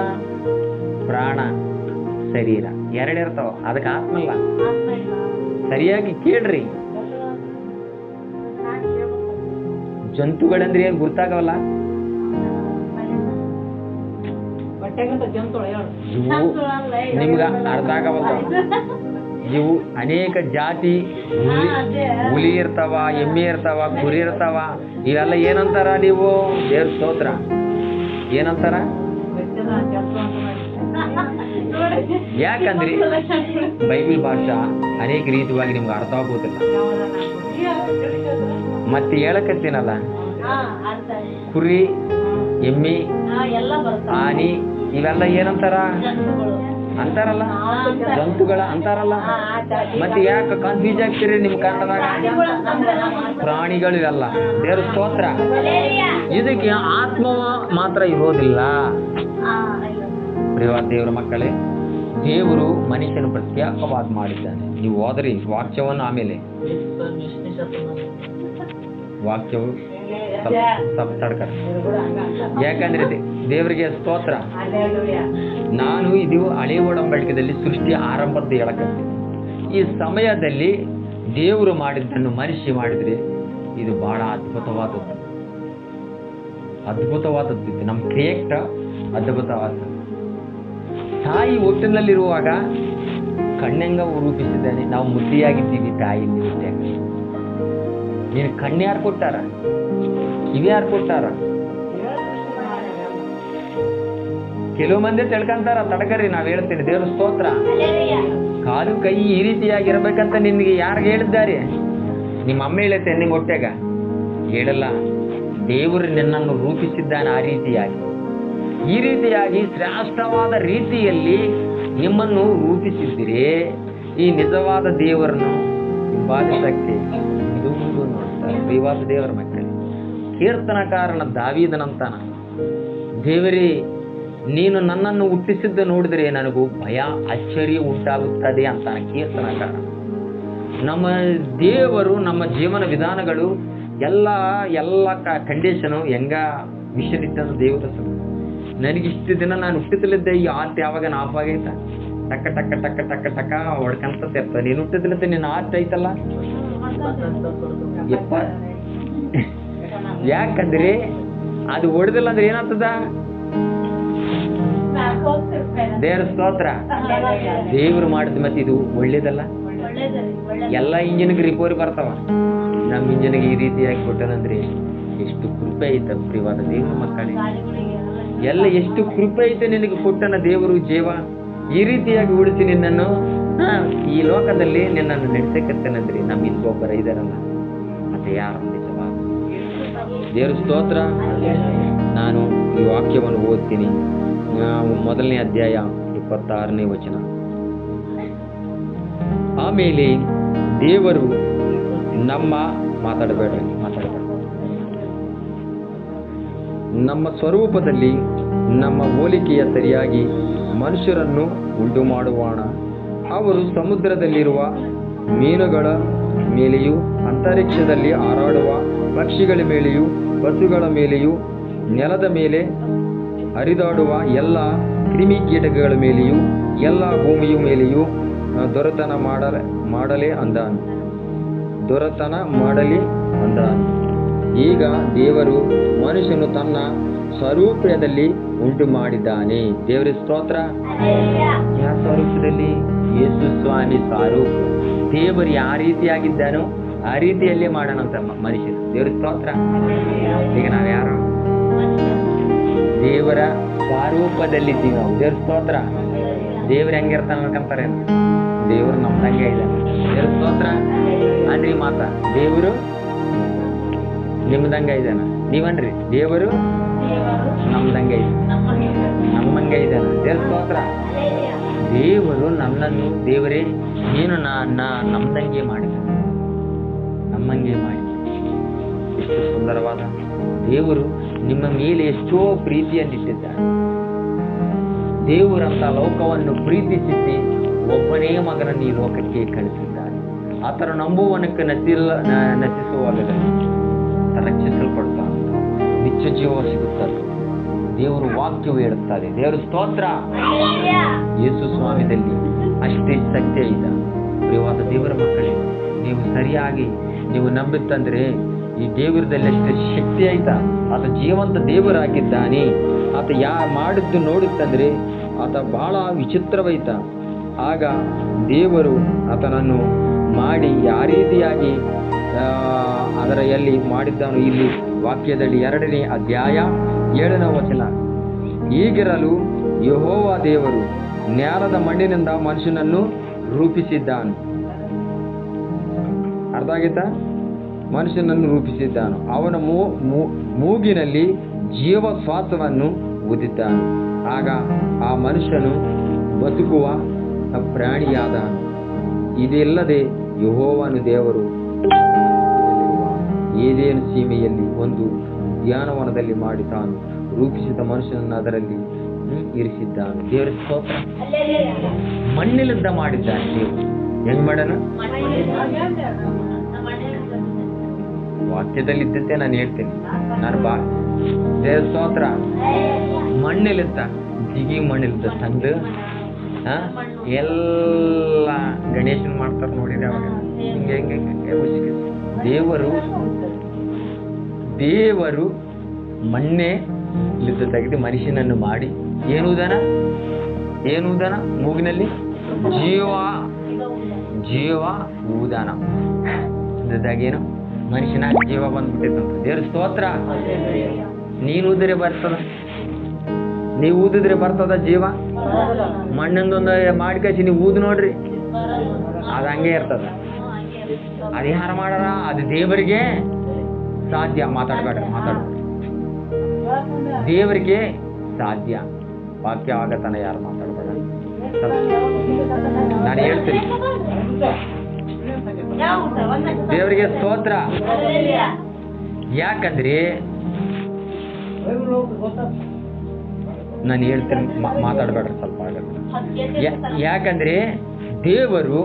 ಪ್ರಾಣ, ಶರೀರ ಎರಡಿರ್ತಾವ, ಅದಕ್ಕೆ ಆತ್ಮ ಇಲ್ಲ. ಸರಿಯಾಗಿ ಕೇಳ್ರಿ. ಜಂತುಗಳಂದ್ರೆ ಏನ್ ಗೊತ್ತಾಗವಲ್ಲ. ನಿಮ್ಗ ಅರ್ಥ ಆಗವಲ್ಲ. ಇವು ಅನೇಕ ಜಾತಿ ಹುಲಿ ಇರ್ತಾವ, ಎಮ್ಮೆ ಇರ್ತಾವ, ಕುರಿ ಇರ್ತಾವ. ಇವೆಲ್ಲ ಏನಂತಾರ ನೀವು? ದೇವ್ರ ಸ್ತೋತ್ರ. ಏನಂತಾರ? ಯಾಕಂದ್ರೆ ಬೈಬಲ್ ಭಾಷಾ ಅನೇಕ ರೀತಿಯಾಗಿ ನಿಮ್ಗೆ ಅರ್ಥ ಆಗೋದಿಲ್ಲ. ಮತ್ತೆ ಹೇಳಕತ್ತೀನಲ್ಲ, ಕುರಿ, ಎಮ್ಮೆ, ಆನಿ ಇವೆಲ್ಲ ಏನಂತಾರ? ಅಂತಾರಲ್ಲ, ಜಂತುಗಳ ಅಂತಾರಲ್ಲ. ಮತ್ತೆ ಯಾಕೆ ಕನ್ಫ್ಯೂಸ್ ಆಗ್ತೀರಿ ನಿಮ್ ಕನ್ನಡದಾಗ? ಪ್ರಾಣಿಗಳು ಇವೆಲ್ಲ. ದೇವ್ರ ಸ್ತೋತ್ರ. ಇದಕ್ಕೆ ಆತ್ಮ ಮಾತ್ರ ಇರೋದಿಲ್ಲ. ಪ್ರಿಯವಾದ ದೇವರ ಮಕ್ಕಳೇ, ದೇವರು ಮನುಷ್ಯನ ಪ್ರತ್ಯೇಕವಾದ ಮಾಡಿದ್ದಾನೆ. ನೀವು ಓದ್ರಿ ವಾಕ್ಯವನ್ನು. ಆಮೇಲೆ ವಾಕ್ಯವು ತಡ್ಕರ. ಯಾಕಂದ್ರೆ ದೇವರಿಗೆ ಸ್ತೋತ್ರ. ನಾನು ಇದು ಹಳೆ ಒಡಂಬಡಿಕೆಯಲ್ಲಿ ಸೃಷ್ಟಿ ಆರಂಭದ ಹೇಳಕತ್ತೀನಿ. ಈ ಸಮಯದಲ್ಲಿ ದೇವರು ಮಾಡಿದ್ದನ್ನು ಮನುಷ್ಯ ಮಾಡಿದ್ರೆ ಇದು ಬಹಳ ಅದ್ಭುತವಾದದ್ದು. ನಮ್ಮ ಕ್ರಿಯೇಟ್ ಅದ್ಭುತವಾದ. ತಾಯಿ ಹೊಟ್ಟಿನಲ್ಲಿರುವಾಗ ಕಣ್ಣೆಂಗ ರೂಪಿಸಿದ್ದಾನೆ. ನಾವು ಮುದ್ದಿಯಾಗಿದ್ದೀವಿ ತಾಯಿಯಲ್ಲಿ ಹುಟ್ಟಾಗ. ನೀನು ಕಣ್ಣು ಯಾರು ಕೊಟ್ಟಾರ? ಇವೆ ಯಾರು ಕೊಟ್ಟಾರ? ಕೆಲವು ಮಂದಿ ತಿಳ್ಕೊಂತಾರ, ತಡಕರಿ ನಾವ್ ಹೇಳ್ತೀನಿ. ದೇವ್ರ ಸ್ತೋತ್ರ. ಕಾಲು ಕೈ ಈ ರೀತಿಯಾಗಿರ್ಬೇಕಂತ ನಿನ್ಗೆ ಯಾರು ಹೇಳಿದ್ದಾರೆ? ನಿಮ್ಮ ಅಮ್ಮ ಹೇಳುತ್ತೆ ನಿಮ್ಮ ಹೊಟ್ಟೆಗ? ಹೇಳಲ್ಲ. ದೇವರು ನಿನ್ನನ್ನು ರೂಪಿಸಿದ್ದಾನೆ ಆ ರೀತಿಯಾಗಿ. ಈ ರೀತಿಯಾಗಿ ಶ್ರೇಷ್ಠವಾದ ರೀತಿಯಲ್ಲಿ ನಿಮ್ಮನ್ನು ರೂಪಿಸಿದ್ದೀರಿ. ಈ ನಿಜವಾದ ದೇವರನ್ನು ಹಿಂಬಾಲಿಸಕ್ಕೆ ಇದು ಮುಂದೆ ನೋಡ್ತಾರೆ ಪ್ರಿಯವಾದ ದೇವರ ಮಕ್ಕಳೇ. ಕೀರ್ತನಕಾರನ ದಾವೀದನಂತಾನ, ದೇವರೇ ನೀನು ನನ್ನನ್ನು ಹುಟ್ಟಿಸಿದ್ದು ನೋಡಿದ್ರೆ ನನಗೂ ಭಯ ಆಶ್ಚರ್ಯ ಉಂಟಾಗುತ್ತದೆ ಅಂತಾನ ಕೀರ್ತನಕಾರ. ನಮ್ಮ ದೇವರು ನಮ್ಮ ಜೀವನ ವಿಧಾನಗಳು ಎಲ್ಲ ಕಂಡೀಷನು ಹೆಂಗ ವಿಷನಿಟ್ಟನು ದೇವರ ಸಹ. ನನಗಿಷ್ಟು ದಿನ ನಾನು ಹುಟ್ಟಿದಲಿದ್ದೆ ಈ ಆರ್ಟ್ ಯಾವಾಗ ಆಫ್ ಆಗೈತ, ಟಕ್ಕ ಟಕ್ಕ ಟಕ್ಕ ಟಕ್ಕ ಟಕ್ಕ ಹೊಡ್ಕಂತ ಇರ್ತ. ನೀನು ಹುಟ್ಟಿದಲಿದ್ದೆ ನಿನ್ನ ಆರ್ಟ್ ಐತಲ್ಲ. ಯಾಕಂದ್ರೆ ಅದು ಹೊಡೆದಿಲ್ಲ ಅಂದ್ರೆ ಏನಾಗ್ತದ? ದೇವರ ಸ್ತೋತ್ರ. ದೇವರು ಮಾಡಿದ ಮತ್ತೆ ಇದು ಒಳ್ಳೇದಲ್ಲ. ಎಲ್ಲ ಇಂಜಿನ್ಗೆ ರಿಪೋರಿ ಬರ್ತಾವ, ನಮ್ಮ ಇಂಜಿನ್ಗೆ ಈ ರೀತಿಯಾಗಿ ಕೊಟ್ಟನಂದ್ರೆ ಎಷ್ಟು ಕೃಪೆ ಐತ ಪ್ರಿಯವಾದ ದೇವರ ಮಕ್ಕಳೇ. ಎಲ್ಲ ಎಷ್ಟು ಕೃಪೆ ಐತೆ ನಿನಗೆ ಕೊಟ್ಟನ ದೇವರು ಜೀವ. ಈ ರೀತಿಯಾಗಿ ಉಳಿಸಿ ನಿನ್ನನ್ನು ಈ ಲೋಕದಲ್ಲಿ ನಿನ್ನನ್ನು ನಡೆಸಕತ್ತೇನಂದ್ರೆ ನಮ್ಮ ಇಲ್ಲಿ ಒಬ್ಬರ ಇದಾರಲ್ಲ, ಮತ್ತೆ ಯಾರು ನಿಜವಾದ ದೇವ್ರ ಸ್ತೋತ್ರ. ನಾನು ಈ ವಾಕ್ಯವನ್ನು ಓದ್ತೀನಿ. ಮೊದಲನೇ ಅಧ್ಯಾಯ 26ನೇ ವಚನ. ಆಮೇಲೆ ದೇವರು ನಮ್ಮ ಸ್ವರೂಪದಲ್ಲಿ ನಮ್ಮ ಹೋಲಿಕೆಯ ಸರಿಯಾಗಿ ಮನುಷ್ಯರನ್ನು ಉಂಟು ಮಾಡುವೋಣ. ಅವರು ಸಮುದ್ರದಲ್ಲಿರುವ ಮೀನುಗಳ ಮೇಲೆಯೂ ಅಂತರಿಕ್ಷದಲ್ಲಿ ಹಾರಾಡುವ ಪಕ್ಷಿಗಳ ಮೇಲೆಯೂ ಪಶುಗಳ ಮೇಲೆಯೂ ನೆಲದ ಮೇಲೆ ಹರಿದಾಡುವ ಎಲ್ಲ ಕ್ರಿಮಿಕೀಟಗಳ ಮೇಲೆಯೂ ಎಲ್ಲ ಭೂಮಿಯ ಮೇಲೆಯೂ ದೊರೆತನ ಮಾಡಲಿ ಅಂದಾನು. ಈಗ ದೇವರು ಮನುಷ್ಯನು ತನ್ನ ಸ್ವರೂಪದಲ್ಲಿ ಉಂಟು ಮಾಡಿದ್ದಾನೆ. ದೇವರ ಸ್ತೋತ್ರ. ಯಾವ ಸ್ವರೂಪದಲ್ಲಿ? ಯೇಸು ಸ್ವಾಮಿ ಸ್ವರೂಪ. ದೇವರು ಯಾವ ರೀತಿಯಾಗಿದ್ದಾನೋ ಆ ರೀತಿಯಲ್ಲೇ ಮಾಡೋಣಂತ ಮನುಷ್ಯರು. ದೇವರ ಸ್ತೋತ್ರ. ಈಗ ನಾವ್ಯಾರು? ದೇವರ ಸ್ವರೂಪದಲ್ಲಿದ್ದೀವಿ ನಾವು. ದೇವ್ರ ಸ್ತೋತ್ರ. ದೇವ್ರು ಹೆಂಗಿರ್ತಾನ ಅನ್ಕಂತಾರೆ? ದೇವರು ನಮ್ದಂಗೆ ಇದೆ. ದೇವ್ರ ಸ್ತೋತ್ರ ಅನ್ರಿ ಮಾತ. ದೇವರು ನಿಮ್ದಂಗ ಇದ್ದಾನ. ನೀವನ್ರಿ ದೇವರು ನಮ್ದಂಗೆ ಇದೆ, ನಮ್ಮಂಗೆ ಇದ್ದಾನ. ದೇವ್ರ ಸ್ತೋತ್ರ. ದೇವರು ನನ್ನನ್ನು, ದೇವರೇ ನೀನು ನಮ್ದಂಗೆ ಮಾಡಿದ, ನಮ್ಮಂಗೆ ಮಾಡಿ. ಎಷ್ಟು ಸುಂದರವಾದ ದೇವರು ನಿಮ್ಮ ಮೇಲೆ ಎಷ್ಟೋ ಪ್ರೀತಿಯನ್ನಿಟ್ಟಿದ್ದಾನೆ. ದೇವರಂತ ಲೋಕವನ್ನು ಪ್ರೀತಿಸಿ ಒಬ್ಬನೇ ಮಗನನ್ನು ಈ ಲೋಕಕ್ಕೆ ಕಳಿಸಿದ್ದಾನೆ. ಆತರ ನಂಬುವನಕ್ಕೆ ನಶಿಸುವಾಗದಲ್ಲಿ ರಕ್ಷಿಸಲ್ಪಡ್ತಾನೆ, ನಿತ್ಯ ಜೀವ ಸಿಗುತ್ತದೆ. ದೇವರು ವಾಕ್ಯವು ಹೇಳುತ್ತದೆ. ದೇವರ ಸ್ತೋತ್ರ. ಯೇಸು ಸ್ವಾಮಿದಲ್ಲಿ ಅಷ್ಟೇ ಸತ್ಯ ಇದೆ. ಪ್ರಿಯವಾದ ದೇವರ ಮಕ್ಕಳೇ, ನೀವು ಸರಿಯಾಗಿ ನೀವು ನಂಬಿತ್ತಂದ್ರೆ ಈ ದೇವರದಲ್ಲಿ ಅಷ್ಟೇ ಶಕ್ತಿ ಆಯ್ತಾ. ಆತ ಜೀವಂತ ದೇವರಾಗಿದ್ದಾನೆ. ಆತ ಮಾಡಿದ್ದು ನೋಡುತ್ತಂದ್ರೆ ಆತ ಬಹಳ ವಿಚಿತ್ರವೈತ. ಆಗ ದೇವರು ಆತನನ್ನು ಮಾಡಿ ಯಾವ ರೀತಿಯಾಗಿ ಅದರ ಎಲ್ಲಿ ಮಾಡಿದ್ದಾನು. ಇಲ್ಲಿ ವಾಕ್ಯದಲ್ಲಿ 2ನೇ ಅಧ್ಯಾಯ 7ನೇ ವಚನ. ಹೀಗಿರಲು ಯೆಹೋವ ದೇವರು ಜ್ಞಾನದ ಮಣ್ಣಿನಿಂದ ಮನುಷ್ಯನನ್ನು ರೂಪಿಸಿದ್ದಾನು. ಅರ್ಥ ಆಗಿತ್ತಾ? ಮನುಷ್ಯನನ್ನು ರೂಪಿಸಿದ್ದಾನು. ಅವನ ಮೂಗಿನಲ್ಲಿ ಜೀವ ಶ್ವಾಸವನ್ನು ಊದಿದ್ದಾನು. ಆಗ ಆ ಮನುಷ್ಯನು ಬದುಕುವ ಪ್ರಾಣಿಯಾದ. ಇದಲ್ಲದೆ ಯೆಹೋವನು ದೇವರು ಏದೇನು ಸೀಮೆಯಲ್ಲಿ ಒಂದು ಧ್ಯಾನವನದಲ್ಲಿ ಮಾಡಿ ತಾನು ರೂಪಿಸಿದ ಮನುಷ್ಯನನ್ನು ಅದರಲ್ಲಿ ಇರಿಸಿದ್ದಾನು. ದೇವರ ಸ್ತೋತ್ರ. ಮಣ್ಣಿಲಿದ್ದ ಮಾಡಿದ್ದಾನೆ ದೇವರು. ಹೆಂಗ್ ಮಾಡೋಣ? ವಾಕ್ಯದಲ್ಲಿ ಇದ್ದದ್ದೇ ನಾನು ಹೇಳ್ತೀನಿ. ದೇವರ ಸ್ತೋತ್ರ. ಮಣ್ಣಿಲಿದ್ದ, ಜಿಗಿ ಮಣ್ಣಿಲಿದ್ದ ತಂದು ಎಲ್ಲ ಗಣೇಶನ್ ಮಾಡ್ತಾರೆ ನೋಡಿದ್ರೆ ಅವಾಗ ಹಿಂಗೆ ಹೆಂಗೆ ದೇವರು ಮಣ್ಣೆ ಲಿದ್ದ ತೆಗೆದು ಮನುಷ್ಯನನ್ನು ಮಾಡಿ ಏನುವುದನ ಮೂಗಿನಲ್ಲಿ ಜೀವ ಜೀವ ಊದಾನ ಇದ್ದಾಗೇನು ಮನುಷ್ಯನ ಜೀವ ಬಂದ್ಬಿಟ್ಟಿತ್ತಂತ. ದೇವ್ರ ಸ್ತೋತ್ರ. ನೀನು ಊದಿದ್ರೆ ಬರ್ತದ, ನೀವು ಊದಿದ್ರೆ ಬರ್ತದ ಜೀವ? ಮಣ್ಣಿಂದೊಂದು ಮಾಡ್ಕಸಿ ನೀವು ಊದ್ ನೋಡ್ರಿ, ಅದು ಹಂಗೆ ಇರ್ತದ. ಅದು ಯಾರು ಮಾಡಾರ? ಅದು ದೇವರಿಗೆ ಸಾಧ್ಯ. ಮಾತಾಡ್ಬೇಡ್ರಿ. ದೇವರಿಗೆ ಸಾಧ್ಯ. ವಾಕ್ಯ ಆಗತನ ಯಾರು ಮಾತಾಡ್ಬೇಡ. ನಾನು ಹೇಳ್ತೀನಿ, ದೇವರಿಗೆ ಸ್ತೋತ್ರ. ಯಾಕಂದ್ರೆ ನಾನು ಹೇಳ್ತೀನಿ, ಮಾತಾಡ್ಬೇಡ್ರಿ ಸ್ವಲ್ಪ ಆಗತ್ತೆ. ಯಾಕಂದ್ರೆ ದೇವರು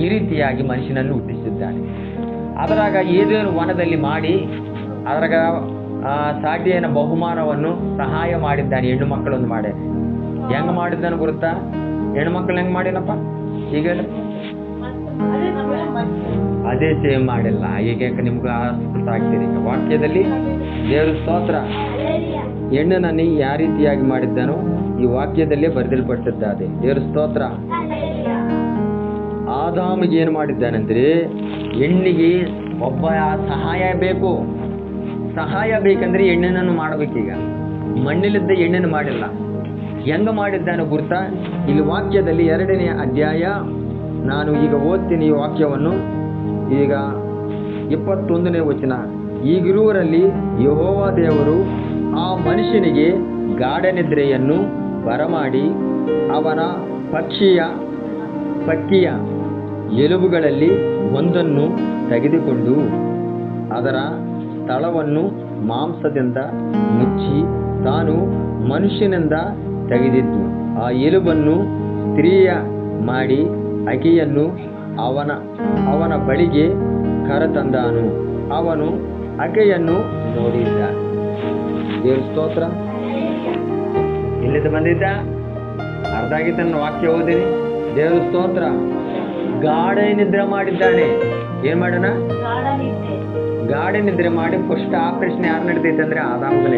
ಈ ರೀತಿಯಾಗಿ ಮನುಷ್ಯನನ್ನು ಹುಟ್ಟಿಸಿದ್ದಾನೆ. ಅದರಾಗ ಏದೇನು ವನದಲ್ಲಿ ಮಾಡಿ ಅದರಾಗ ಸಾಟಿಯನ ಬಹುಮಾನವನ್ನು ಸಹಾಯ ಮಾಡಿದ್ದಾನೆ. ಹೆಣ್ಣು ಮಕ್ಕಳೊಂದು ಮಾಡಿ ಹೆಂಗ್ ಮಾಡಿದ್ದಾನೆ ಗೊತ್ತಾ? ಹೆಣ್ಣು ಮಕ್ಕಳು ಹೆಂಗ್ ಮಾಡಿನಪ್ಪ? ಈಗ ಅದೇ ಸೇಮ್ ಮಾಡಿಲ್ಲ. ಈಗ ನಿಮ್ಗೆ ಆಗ್ತೀರಿ. ವಾಕ್ಯದಲ್ಲಿ ದೇವ್ರ ಸ್ತೋತ್ರ. ಹೆಣ್ಣನ್ನು ಯಾವ ರೀತಿಯಾಗಿ ಮಾಡಿದ್ದಾನೋ ಈ ವಾಕ್ಯದಲ್ಲೇ ಬರೆದಲ್ಪಟ್ಟಿದ್ದಾನೆ. ದೇವ್ರ ಸ್ತೋತ್ರ. ಆದಾಮಿಗೆ ಏನು ಮಾಡಿದ್ದಾನಂದ್ರೆ, ಹೆಣ್ಣಿಗೆ ಒಬ್ಬ ಸಹಾಯ ಬೇಕು. ಸಹಾಯ ಬೇಕಂದ್ರೆ ಹೆಣ್ಣನ್ನು ಮಾಡಬೇಕೀಗ. ಮಣ್ಣಿಲಿದ್ದ ಹೆಣ್ಣನ್ನು ಮಾಡಿಲ್ಲ. ಹೆಂಗ ಮಾಡಿದ್ದಾನೆ ಗುರ್ತಾ? ಇಲ್ಲಿ ವಾಕ್ಯದಲ್ಲಿ 2ನೇ ಅಧ್ಯಾಯ ನಾನು ಈಗ ಓದ್ತೀನಿ ಈ ವಾಕ್ಯವನ್ನು. ಈಗ 21ನೇ ವಚನ. ಈಗಿರುವರಲ್ಲಿ ಯೆಹೋವ ದೇವರು ಆ ಮನುಷ್ಯನಿಗೆ ಗಾಢನಿದ್ರೆಯನ್ನು ಬರಮಾಡಿ ಅವನ ಪಕ್ಕಿಯ ಎಲುಬುಗಳಲ್ಲಿ ಒಂದನ್ನು ತೆಗೆದುಕೊಂಡು ಅದರ ಸ್ಥಳವನ್ನು ಮಾಂಸದಿಂದ ಮುಚ್ಚಿ ತಾನು ಮನುಷ್ಯನಿಂದ ತೆಗೆದಿದ್ದು ಆ ಎಲುಬನ್ನು ಸ್ತ್ರೀಯ ಮಾಡಿ ಆಕೆಯನ್ನು ಅವನ ಬಳಿಗೆ ಕರೆತಂದನು. ಅವನು ಆಕೆಯನ್ನು ನೋಡಿದ್ದ. ದೇವ್ರ ಸ್ತೋತ್ರ. ಎಲ್ಲಿಂದ ಬಂದಿದ್ದ? ಅರ್ಧ ಆಗಿದ್ದ ವಾಕ್ಯ ಓದಿನಿ. ದೇವ್ರ ಸ್ತೋತ್ರ. ಗಾಢ ನಿದ್ರೆ ಮಾಡಿದ್ದಾನೆ. ಏನ್ ಮಾಡೋಣ? ಗಾಢ ನಿದ್ರೆ ಮಾಡಿ ಫಸ್ಟ್ ಆಪರೇಷನ್ ಯಾರು ನಡೀತೈತೆ ಅಂದ್ರೆ ಆದಾಮನ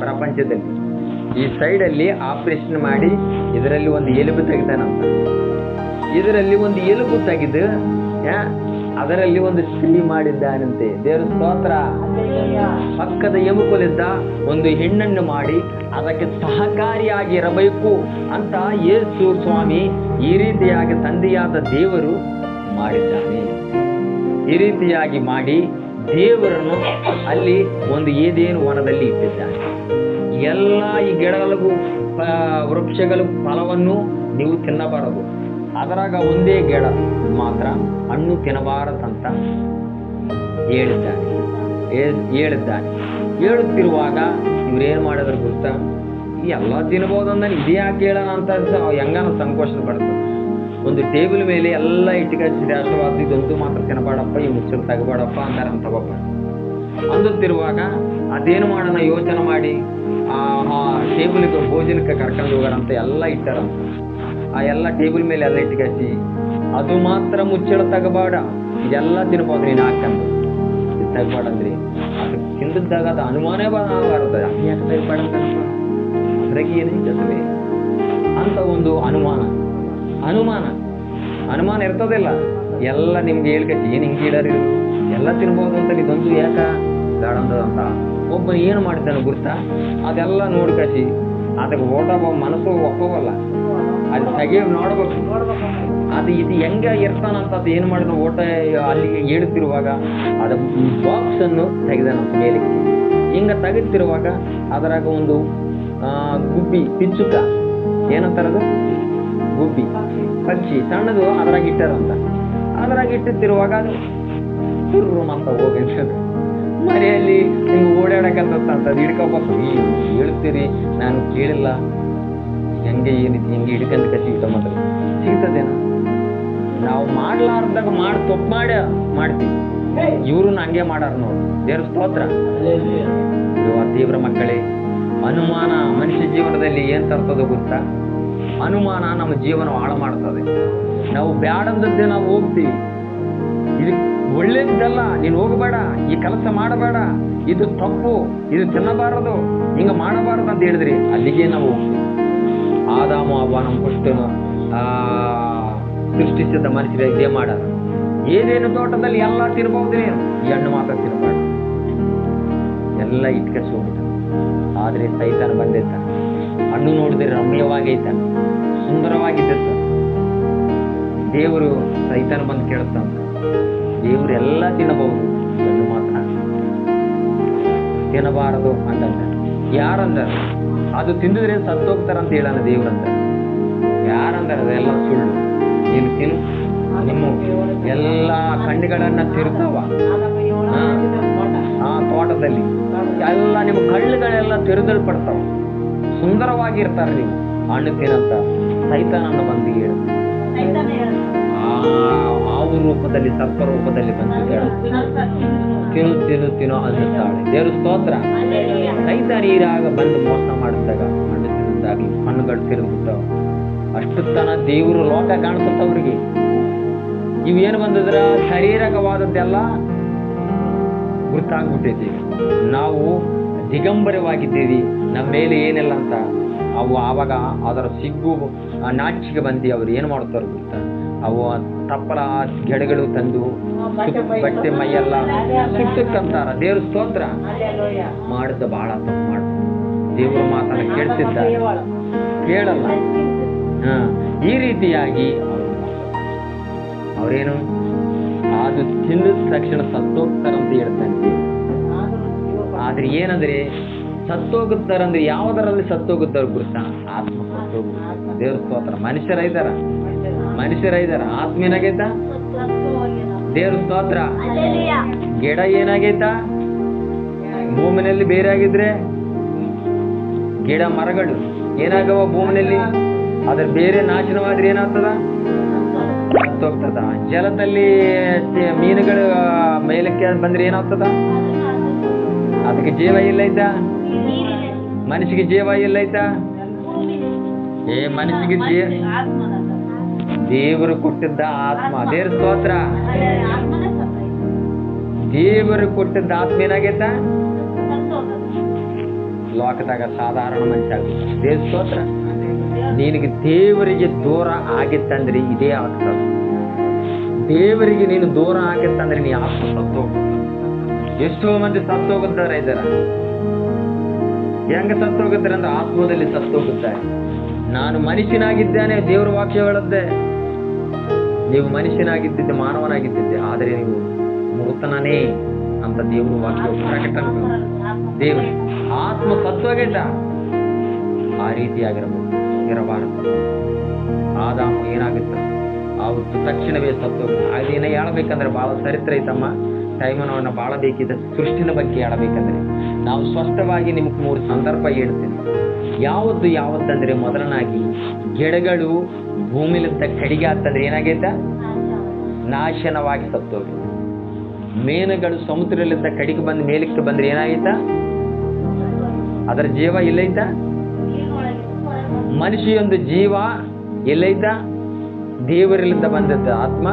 ಪ್ರಪಂಚದಲ್ಲಿ. ಈ ಸೈಡಲ್ಲಿ ಆಪರೇಷನ್ ಮಾಡಿ ಇದರಲ್ಲಿ ಒಂದು ಎಲುಬು ತೆಗಿತಾನಂತ. ಇದರಲ್ಲಿ ಒಂದು ಎಲುಬು ತೆಗೆದು ಅದರಲ್ಲಿ ಒಂದು ಸ್ತ್ರೀ ಮಾಡಿದ್ದಾನಂತೆ. ದೇವ್ರ ಸ್ತೋತ್ರ. ಪಕ್ಕದ ಎಮುಕಲಿದ್ದ ಒಂದು ಹೆಣ್ಣನ್ನು ಮಾಡಿ ಅದಕ್ಕೆ ಸಹಕಾರಿಯಾಗಿರಬೇಕು ಅಂತ ಯೇಸು ಸ್ವಾಮಿ ಈ ರೀತಿಯಾಗಿ ತಂದೆಯಾದ ದೇವರು ಮಾಡಿದ್ದಾನೆ. ಈ ರೀತಿಯಾಗಿ ಮಾಡಿ ದೇವರನ್ನು ಅಲ್ಲಿ ಒಂದು ಏದೇನು ವನದಲ್ಲಿ ಇಟ್ಟಿದ್ದಾನೆ. ಎಲ್ಲ ಈ ಗಿಡಗಳಿಗೂ ವೃಕ್ಷಗಳ ಫಲವನ್ನು ನೀವು ತಿನ್ನಬಾರದು. ಅದರಾಗ ಒಂದೇ ಗಿಡ ಮಾತ್ರ ಹಣ್ಣು ತಿನ್ನಬಾರದಂತ ಹೇಳಿದ್ದಾನೆ. ಹೇಳುತ್ತಿರುವಾಗ ಇವ್ರೇನು ಮಾಡಿದ್ರು ಗೊತ್ತಾ? ಎಲ್ಲ ತಿನ್ಬೋದಂದ್ರೆ ಇದೇ ಯಾಕೆ ಹೇಳೋಣ ಅಂತ ಹೆಂಗನ ಸಂಕೋಚ ಬರ್ತದೆ. ಒಂದು ಟೇಬಲ್ ಮೇಲೆ ಎಲ್ಲ ಇಟ್ಟಿಗೆ ಆಶೀರ್ವಾದ, ಇದೊಂದು ಮಾತ್ರ ತಿನ್ನಬೇಡಪ್ಪ, ಈ ಮುಚ್ಚಲು ತಗಬೇಡಪ್ಪ ಅಂತಾರಂತ ಒಬ್ಬ ಅಂದುತ್ತಿರುವಾಗ ಅದೇನು ಮಾಡೋಣ ಯೋಚನೆ ಮಾಡಿ ಆ ಟೇಬಲ್ಗೆ ಭೋಜನಕ್ಕೆ ಕರ್ಕೊಂಡು ಹೋಗೋರಂತ ಎಲ್ಲ ಇಟ್ಟಾರಂತ. ಆ ಎಲ್ಲ ಟೇಬಲ್ ಮೇಲೆ ಎಲ್ಲ ಇಟ್ಕಸಿ ಅದು ಮಾತ್ರ ಮುಚ್ಚಳ ತಗಬೇಡ, ಇದೆಲ್ಲ ತಿನ್ಬೋದು ನೀನು ಹಾಕಂದು. ಇದು ತಗಬೇಡ ಅಂದ್ರಿ ಅದು ತಿಂದಿದ್ದಾಗ ಅದು ಅನುಮಾನೇ ಬರ್ತದೆ. ಯಾಕೆ ತಗಬೇಡ ಅದ್ರಾಗ ಏನೈತದೆ ಅಂತ ಒಂದು ಅನುಮಾನ ಇರ್ತದಿಲ್ಲ. ಎಲ್ಲ ನಿಮ್ಗೆ ಹೇಳ್ಕಸಿ ಏನು ಹಿಂಗೆ ಹೇಳಾರಿ ಎಲ್ಲ ತಿನ್ಬೋದು ಅಂತ ಇದೊಂದು ಯಾಕ ಬೇಡ ಅಂತ ಒಬ್ಬನು ಏನು ಮಾಡಿದ್ದಾನೆ ಗುರ್ತಾ? ಅದೆಲ್ಲ ನೋಡ್ಕಸಿ ಅದಕ್ಕೆ ಓಟ ಮನಸ್ಸು ಒಪ್ಪವಲ್ಲ, ಅದು ತೆಗಿಯೋ ನೋಡ್ಬೇಕು. ಅದು ಇದು ಹೆಂಗ ಇರ್ತಾನಂತ ಅದು ಏನು ಮಾಡಿದ ಓಟ ಅಲ್ಲಿಗೆ ಏಳುತ್ತಿರುವಾಗ ಅದ ಬಾಕ್ಸ್ ಅನ್ನು ತೆಗೆದನಂತ ಮೇಲೆ. ಹಿಂಗ ತೆಗೆದುತ್ತಿರುವಾಗ ಅದರಾಗ ಒಂದು ಗುಬ್ಬಿ ಪಿಚ್ಚುಕ ಏನಂತಾರದು ಗುಬ್ಬಿ ಪಕ್ಷಿ ಸಣ್ಣದು ಅದ್ರಾಗ ಇಟ್ಟಾರಂತ. ಅದ್ರಾಗ ಇಟ್ಟಿರುವಾಗ ಅದು ಸುರ್ರು ಅಂತ ಹೋಗಿರ್ತದೆ ಮನೆಯಲ್ಲಿ ನಿಮ್ಗೆ ಓಡಾಡಕಂತ ಹಿಡ್ಕೊಬೇಕು. ಹೇಳ್ತೀರಿ ನಾನು ಕೇಳಿಲ್ಲ, ಹೆಂಗೆ ಏನಿತ್ತು ಹೆಂಗೆ ಹಿಡ್ಕಂತ ಕಸಿ ಮಾತ್ರ ಸಿಗ್ತದೇನ? ನಾವು ಮಾಡ್ಲಾರ್ದಾಗ ತಪ್ಪು ಮಾಡ್ತೀವಿ. ಇವರು ಹಂಗೆ ಮಾಡಾರ ನೋಡಿ. ದೇವ್ರ ಸ್ತೋತ್ರ. ತೀವ್ರ ಮಕ್ಕಳೇ, ಅನುಮಾನ ಮನುಷ್ಯ ಜೀವನದಲ್ಲಿ ಏನ್ ತರ್ತದೆ ಗೊತ್ತಾ? ಅನುಮಾನ ನಮ್ಮ ಜೀವನ ಹಾಳು ಮಾಡ್ತದೆ. ನಾವು ಬ್ಯಾಡಂದದ್ದೇ ನಾವು ಹೋಗ್ತೀವಿ. ಇದು ಒಳ್ಳೇದಲ್ಲ, ನೀನು ಹೋಗಬೇಡ, ಈ ಕೆಲಸ ಮಾಡಬೇಡ, ಇದು ತಪ್ಪು, ಇದು ತಿನ್ನಬಾರದು, ಹಿಂಗ ಮಾಡಬಾರದು ಅಂತ ಹೇಳಿದ್ರಿ ಅಲ್ಲಿಗೆ ನಾವು ಹೋಗ್ತೀವಿ. ಆದಾಮ ಅವ್ವ ನಮ್ಮ ಫಸ್ಟ್ ಸೃಷ್ಟಿಸಿದ ಮನುಷ್ಯರು ಇದೇ ಮಾಡಾರ. ಏನೇನು ತೋಟದಲ್ಲಿ ಎಲ್ಲ ತಿನ್ಬಹುದೇ, ಈ ಹಣ್ಣು ಮಾತ್ರ ತಿನ್ನಬಾರ್ದು, ಎಲ್ಲ ಇಟ್ಕಸಿ ಹೋಗ್ಬಿಟ್ಟ. ಆದ್ರೆ ಸೈತಾನ ಬಂದಿದ್ದ, ಹಣ್ಣು ನೋಡಿದ್ರೆ ರಮ್ಯವಾಗೈತ, ಸುಂದರವಾಗಿದೆ. ದೇವರು ಸೈತಾನ ಬಂದು ಕೇಳ್ತಾನ, ದೇವರು ಎಲ್ಲ ತಿನ್ನಬಹುದು, ಹಣ್ಣು ಮಾತ್ರ ತಿನ್ನಬಾರದು ಅಂತಂದ. ಯಾರಂದ ಅದು ತಿಂದಿದ್ರೆ ಸತ್ತೋಗ್ತಾರಂತ ಹೇಳೋಣ ದೇವ್ರಂತ. ಯಾರಂದಾರ ಅದೆಲ್ಲ ಸುಳ್ಳು. ನೀನು ತಿನ್ನು, ನಿಮ್ಮ ಎಲ್ಲ ಕಣ್ಣುಗಳನ್ನ ತಿರುಗ್ತಾವ. ತೋಟದಲ್ಲಿ ಎಲ್ಲ ನಿಮ್ಮ ಕಣ್ಣುಗಳೆಲ್ಲ ತೆರೆದಲ್ಪಡ್ತಾವ, ಸುಂದರವಾಗಿರ್ತಾರೆ. ನೀವು ಹಣ್ಣು ತಿನ್ನಂತ ಸೈತಾನನ್ನ ಬಂದು ಹೇಳ, ಹಾವು ರೂಪದಲ್ಲಿ ಸರ್ಪ ರೂಪದಲ್ಲಿ ಬಂದು ಹೇಳ, ತಿನ್ನು ತಿನ್ನು ತಿನ್ನು ಅನ್ನುತ್ತಾಳೆ. ದೇವ್ರ ಸ್ತೋತ್ರ. ಸೈತಾನ ನೀರಾಗ ಬಂದು ಮೋಸ ಮಾಡಿದಾಗ ಹಣ್ಣು ತಿನ್ನದಾಗಿ ಹಣ್ಣುಗಳು ತಿರುಗ್ಬಿಟ್ಟಾವ. ಅಷ್ಟು ತನ ದೇವರು ಲೋಕ ಕಾಣಿಸುತ್ತ ಅವ್ರಿಗೆ. ಇವೇನು ಬಂದಿದ್ರ ಶರೀರಕವಾದದ್ದೆಲ್ಲ ಗುರುತಾಗ್ಬಿಟ್ಟೈತಿ. ನಾವು ದಿಗಂಬರವಾಗಿದ್ದೀವಿ, ನಮ್ಮ ಮೇಲೆ ಏನಿಲ್ಲ ಅಂತ ಅವು ಆವಾಗ ಅದರ ಸಿಗ್ಗು ನಾಚಿಗೆ ಬಂದು ಅವ್ರು ಏನು ಮಾಡ್ತಾರೆ ಗೊತ್ತಾ, ಅವು ತಪ್ಪಲ ಗೆಡೆಗಳು ತಂದು ಬಟ್ಟೆ ಮೈಯೆಲ್ಲ ಸುಟ್ಟಕ್ಕಂತಾರ. ದೇವ್ರ ಸ್ತೋತ್ರ. ಮಾಡಿದ ಬಹಳ ತಪ್ಪು ಮಾಡ, ದೇವ್ರ ಮಾತನ್ನ ಕೇಳ್ತಿದ್ದ ಕೇಳಲ್ಲ. ಈ ರೀತಿಯಾಗಿ ಅವರೇನು ಅದು ತಿಂದ ತಕ್ಷಣ ಸತ್ತೋಗ್ತಾರಂತ ಹೇಳ್ತಾನೆ. ಆದ್ರೆ ಏನಂದ್ರೆ ಸತ್ತೋಗುತ್ತಾರಂದ್ರೆ ಯಾವುದರಲ್ಲಿ ಸತ್ತೋಗುತ್ತಾರ ಗುರುತಾ? ಆತ್ಮ ಸತ್ತೋಗುತ್ತೆ. ದೇವ್ರ ಸ್ತೋತ್ರ. ಮನುಷ್ಯರ ಆತ್ಮ ಏನಾಗೈತ? ದೇವ್ರ ಸ್ತೋತ್ರ. ಗಿಡ ಏನಾಗೈತ? ಭೂಮಿನಲ್ಲಿ ಬೇರೆ ಆಗಿದ್ರೆ ಗಿಡ ಮರಗಳು ಏನಾಗವ ಭೂಮಿನಲ್ಲಿ, ಅದ್ರ ಬೇರೆ ನಾಶನವಾದ್ರೆ ಏನಾಗ್ತದ? ಸತ್ತೋಗ್ತದ. ಜಲದಲ್ಲಿ ಮೀನುಗಳು ಮೇಲಕ್ಕೆ ಬಂದ್ರೆ ಏನಾಗ್ತದ? ಅದಕ್ಕೆ ಜೀವ ಇಲ್ಲ ಐತಾ? ಮನುಷ್ಯಗೆ ಜೀವ ಇಲ್ಲ ಐತಾ? ಮನುಷ್ಯಗೆ ದೇವರು ಕೊಟ್ಟಿದ್ದ ಆತ್ಮ. ದೇವ್ರ ಸ್ತೋತ್ರ. ದೇವರು ಕೊಟ್ಟಿದ್ದ ಆತ್ಮ ಏನಾಗೈತ? ಲೋಕದಾಗ ಸಾಧಾರಣ ಮನುಷ್ಯ ಆಗುತ್ತೆ. ದೇವ್ರ ಸ್ತೋತ್ರ. ನಿನಗೆ ದೇವರಿಗೆ ದೂರ ಆಗಿತ್ತಂದ್ರೆ ಇದೇ ಆಗ್ತದೆ. ದೇವರಿಗೆ ನೀನು ದೂರ ಆಗಿತ್ತಂದ್ರೆ ನೀ ಆತ್ಮ ಸತ್ತೋಗ್ತದೆ. ಎಷ್ಟೋ ಮಂದಿ ಸತ್ತೋಗುತ್ತಾರೆ ಇದ್ದಾರ. ಹೆಂಗ ಸತ್ತೋಗುತ್ತಾರೆ ಅಂದ್ರೆ ಆತ್ಮದಲ್ಲಿ ಸತ್ತೋಗುತ್ತಾರೆ. ನಾನು ಮನುಷ್ಯನಾಗಿದ್ದೇನೆ, ದೇವರ ವಾಕ್ಯ ಹೇಳದ್ದೆ. ನೀವು ಮನುಷ್ಯನಾಗಿದ್ದಿದ್ದೆ, ಮಾನವನಾಗಿದ್ದಿದ್ದೆ, ಆದರೆ ನೀವು ಮೃತನೇ ಅಂತ ದೇವರು ವಾಕ್ಯ ಪ್ರಕಟಣೆ. ದೇವರು ಆತ್ಮ ಸತ್ತೋಗೈತ. ಆ ರೀತಿಯಾಗಿರಬಾರದು. ಆದಾಮ ಏನಾಗುತ್ತೆ, ಅವತ್ತು ತಕ್ಷಣವೇ ಸತ್ತೋಗುತ್ತೆ. ಅದೇನ ಹೇಳಬೇಕಂದ್ರೆ ಬಹಳ ಚರಿತ್ರೆ ಐತಮ್ಮ. ಟೈಮನವನ್ನ ಬಾಳ ಬೇಕಿದ್ದ ಸೃಷ್ಟಿನ ಬಗ್ಗೆ ಹೇಳಬೇಕಂದ್ರೆ ನಾವು ಸ್ಪಷ್ಟವಾಗಿ ನಿಮ್ಗೆ 3 ಸಂದರ್ಭ ಹೇಳ್ತೀನಿ. ಯಾವತ್ತಂದ್ರೆ ಮೊದಲನಾಗಿ ಗಿಡಗಳು ಭೂಮಿಲಿದ್ದ ಕಡಿಗೆ ಆಗ್ತಂದ್ರೆ ಏನಾಗೈತ? ನಾಶನವಾಗಿ ಸತ್ತೋಗಿ. ಮೇನುಗಳು ಸಮುದ್ರದಲ್ಲಿದ್ದ ಕಡಿಗೆ ಬಂದು ಮೇಲಕ್ಕೆ ಬಂದ್ರೆ ಏನಾಗೈತ? ಅದರ ಜೀವ ಎಲ್ಲೈತ? ಮನುಷ್ಯೊಂದು ಜೀವ ಎಲ್ಲೈತ? ದೇವರಲ್ಲಿಂದ ಬಂದದ್ದ ಆತ್ಮ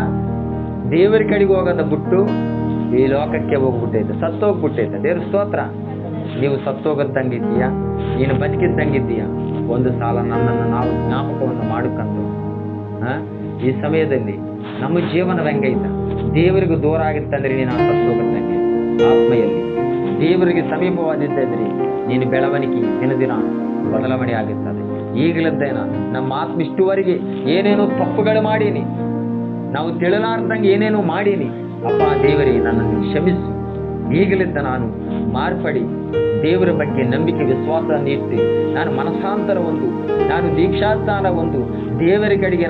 ದೇವರ ಕಡೆಗೆ ಹೋಗೋದ ಬಿಟ್ಟು ಈ ಲೋಕಕ್ಕೆ ಹೋಗ್ಬಿಟ್ಟೈತೆ, ಸತ್ತೋಗ್ಬಿಟ್ಟೈತೆ. ದೇವ್ರ ಸ್ತೋತ್ರ. ನೀವು ಸತ್ತೋಗದ್ದಂಗಿದ್ದೀಯಾ, ನೀನು ಬದುಕಿದ್ದಂಗಿದ್ದೀಯಾ? ಒಂದು ಸಾಲ ನನ್ನನ್ನು ನಾವು ಜ್ಞಾಪಕವನ್ನು ಮಾಡಿಕೊಂಡು ಈ ಸಮಯದಲ್ಲಿ ನಮ್ಮ ಜೀವನ ಹೆಂಗೈತ? ದೇವರಿಗೂ ದೂರ ಆಗಿತ್ತಂದ್ರೆ ನೀನು ಸತ್ತೋಗದ್ದಂಗೆ. ಆತ್ಮೆಯಲ್ಲಿ ದೇವರಿಗೆ ಸಮೀಪವಾದಿದ್ದಂದ್ರೆ ನೀನು ಬೆಳವಣಿಗೆ ದಿನ ಬದಲಾವಣೆ ಆಗುತ್ತದೆ. ಈಗಲದ್ದೇನ ನಮ್ಮ ಆತ್ಮ ಇಷ್ಟುವರೆಗೆ ಏನೇನೋ ತಪ್ಪುಗಳು ಮಾಡೀನಿ, ನಾವು ತಿಳಿಲಾರ್ದಂಗೆ ಏನೇನೋ ಮಾಡೀನಿ. ಅಪ್ಪ ದೇವರೇ, ನನ್ನನ್ನು ಕ್ಷಮಿಸು. ಈಗಲಿದ್ದ ನಾನು ಮಾರ್ಪಡಿ ದೇವರ ಬಗ್ಗೆ ನಂಬಿಕೆ ವಿಶ್ವಾಸ ನೀಡ್ತಿ, ನಾನು ಮನಸ್ಸಾಂತರ ನಾನು ದೀಕ್ಷಾಸ್ಥಾನ ದೇವರ ಕಡೆಗೆ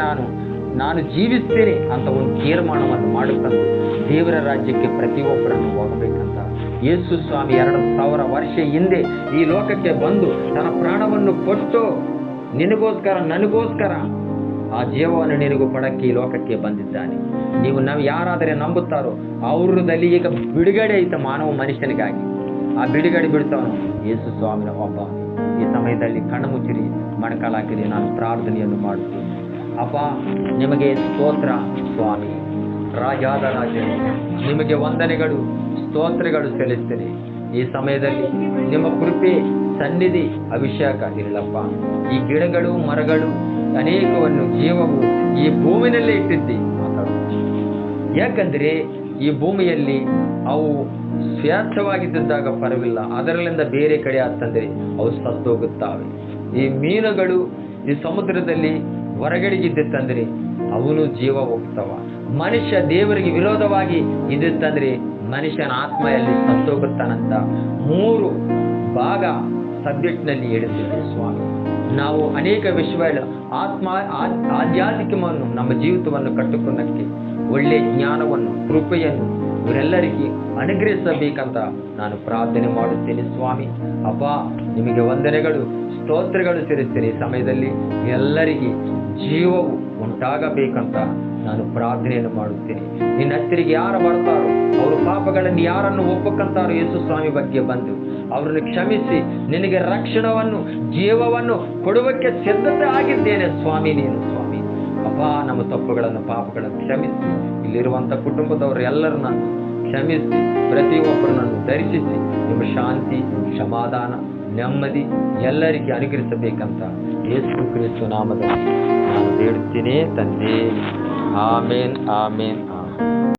ನಾನು ಜೀವಿಸ್ತೇನೆ ಅಂತ ಒಂದು ತೀರ್ಮಾನವನ್ನು ಮಾಡಿಕೊಂಡು ದೇವರ ರಾಜ್ಯಕ್ಕೆ ಪ್ರತಿಯೊಬ್ಬರನ್ನು ಹೋಗಬೇಕಂತ ಯೇಸು ಸ್ವಾಮಿ 2000 ವರ್ಷ ಹಿಂದೆ ಈ ಲೋಕಕ್ಕೆ ಬಂದು ತನ್ನ ಪ್ರಾಣವನ್ನು ಕೊಟ್ಟು ನಿನಗೋಸ್ಕರ ನನಗೋಸ್ಕರ ಆ ಜೀವವನ್ನು ನಿನಗೂ ಕೊಡಕ್ಕೆ ಈ ಲೋಕಕ್ಕೆ ಬಂದಿದ್ದಾನೆ. ನಾವು ಯಾರಾದರೆ ನಂಬುತ್ತಾರೋ ಅವ್ರದಲ್ಲಿ ಈಗ ಬಿಡುಗಡೆ ಐತ ಮಾನವ ಮನುಷ್ಯನಿಗಾಗಿ. ಆ ಬಿಡುಗಡೆ ಬಿಡ್ತಾವನು ಯೇಸು ಸ್ವಾಮಿನ ಒಬ್ಬ. ಈ ಸಮಯದಲ್ಲಿ ಕಣ್ಣು ಮುಚ್ಚಿರಿ, ಮಣಕಾಲಾಕಿರಿ, ನಾನು ಪ್ರಾರ್ಥನೆಯನ್ನು ಮಾಡುತ್ತೇನೆ. ಅಪ್ಪ, ನಿಮಗೆ ಸ್ತೋತ್ರ ಸ್ವಾಮಿ. ರಾಜಾದ ರಾಜನೇ, ನಿಮಗೆ ವಂದನೆಗಳು ಸ್ತೋತ್ರಗಳು ಸಲ್ಲಿಸ್ತೇನೆ. ಈ ಸಮಯದಲ್ಲಿ ನಿಮ್ಮ ಕೃಪೆ ಸನ್ನಿಧಿ ಅಭಿಷೇಕ ಇರಲಪ್ಪ. ಈ ಗಿಡಗಳು ಮರಗಳು ಅನೇಕವನ್ನು ಜೀವವು ಈ ಭೂಮಿನಲ್ಲೇ ಇಟ್ಟಿದ್ದಿ ಮಾತಾಡು. ಯಾಕಂದ್ರೆ ಈ ಭೂಮಿಯಲ್ಲಿ ಅವು ಸ್ವಾರ್ಥವಾಗಿದ್ದಾಗ ಪರವಿಲ್ಲ, ಅದರಲ್ಲಿಂದ ಬೇರೆ ಕಡೆ ಆತಂದ್ರೆ ಅವು ಸತ್ತೋಗುತ್ತಾವೆ. ಈ ಮೀನುಗಳು ಈ ಸಮುದ್ರದಲ್ಲಿ ಹೊರಗಡೆಗಿದ್ದಿತ್ತಂದ್ರೆ ಅವನು ಜೀವ ಹೋಗ್ತಾವ. ಮನುಷ್ಯ ದೇವರಿಗೆ ವಿರೋಧವಾಗಿ ಇದ್ದಿತ್ತಂದ್ರೆ ಮನುಷ್ಯನ ಆತ್ಮೆಯಲ್ಲಿ ಸತ್ತೋಗುತ್ತಾನಂತ 3 ಭಾಗ ಸಬ್ಜೆಕ್ಟ್ನಲ್ಲಿ ಹೇಳಿದ್ದೇವೆ ಸ್ವಾಮಿ. ನಾವು ಅನೇಕ ವಿಷಯಗಳ ಆಧ್ಯಾತ್ಮಿಕವನ್ನು ನಮ್ಮ ಜೀವಿತವನ್ನು ಕಟ್ಟುಕೊಳ್ಳಕ್ಕೆ ಒಳ್ಳೆಯ ಜ್ಞಾನವನ್ನು ಕೃಪೆಯನ್ನು ಇವರೆಲ್ಲರಿಗೆ ಅನುಗ್ರಹಿಸಬೇಕಂತ ನಾನು ಪ್ರಾರ್ಥನೆ ಮಾಡುತ್ತೇನೆ ಸ್ವಾಮಿ. ಅಪ್ಪ, ನಿಮಗೆ ವಂದನೆಗಳು, ಸ್ತೋತ್ರಗಳು ಸೇರಿಸ್ತೇನೆ. ಈ ಸಮಯದಲ್ಲಿ ಎಲ್ಲರಿಗೆ ಜೀವವು ಉಂಟಾಗಬೇಕಂತ ನಾನು ಪ್ರಾರ್ಥನೆಯನ್ನು ಮಾಡುತ್ತೇನೆ. ನಿನ್ನ ಹತ್ತಿರಿಗೆ ಯಾರು ಬರ್ತಾರೋ ಅವರು ಪಾಪಗಳನ್ನು ಯಾರನ್ನು ಒಪ್ಪಕ್ಕಂತಾರೋ ಯೇಸು ಸ್ವಾಮಿ ಬಗ್ಗೆ ಬಂದು ಅವರನ್ನು ಕ್ಷಮಿಸಿ ನಿನಗೆ ರಕ್ಷಣವನ್ನು ಜೀವವನ್ನು ಕೊಡುವಕ್ಕೆ ಸಿದ್ಧತೆ ಆಗಿದ್ದೇನೆ ಸ್ವಾಮಿ. ನೀನು ಸ್ವಾಮಿ ಅಪ್ಪ, ನಮ್ಮ ತಪ್ಪುಗಳನ್ನು ಪಾಪಗಳನ್ನು ಕ್ಷಮಿಸಿ ಇಲ್ಲಿರುವಂಥ ಕುಟುಂಬದವರು ಎಲ್ಲರನ್ನ ಕ್ಷಮಿಸಿ ಪ್ರತಿಯೊಬ್ಬರನ್ನು ಧರಿಸಿಸಿ ನಿಮ್ಮ ಶಾಂತಿ, ಸಮಾಧಾನ, ನೆಮ್ಮದಿ ಎಲ್ಲರಿಗೆ ಅನುಗ್ರಹಿಸಬೇಕಂತ ಯೇಸು ಕ್ರಿಸ್ತ ನಾಮದಲ್ಲಿ ನಾನು ಬೇಡುತ್ತೇನೆ ತಂದೆ. ಆಮೇನ್, ಆಮೇನ್, ಆಮೇನ್.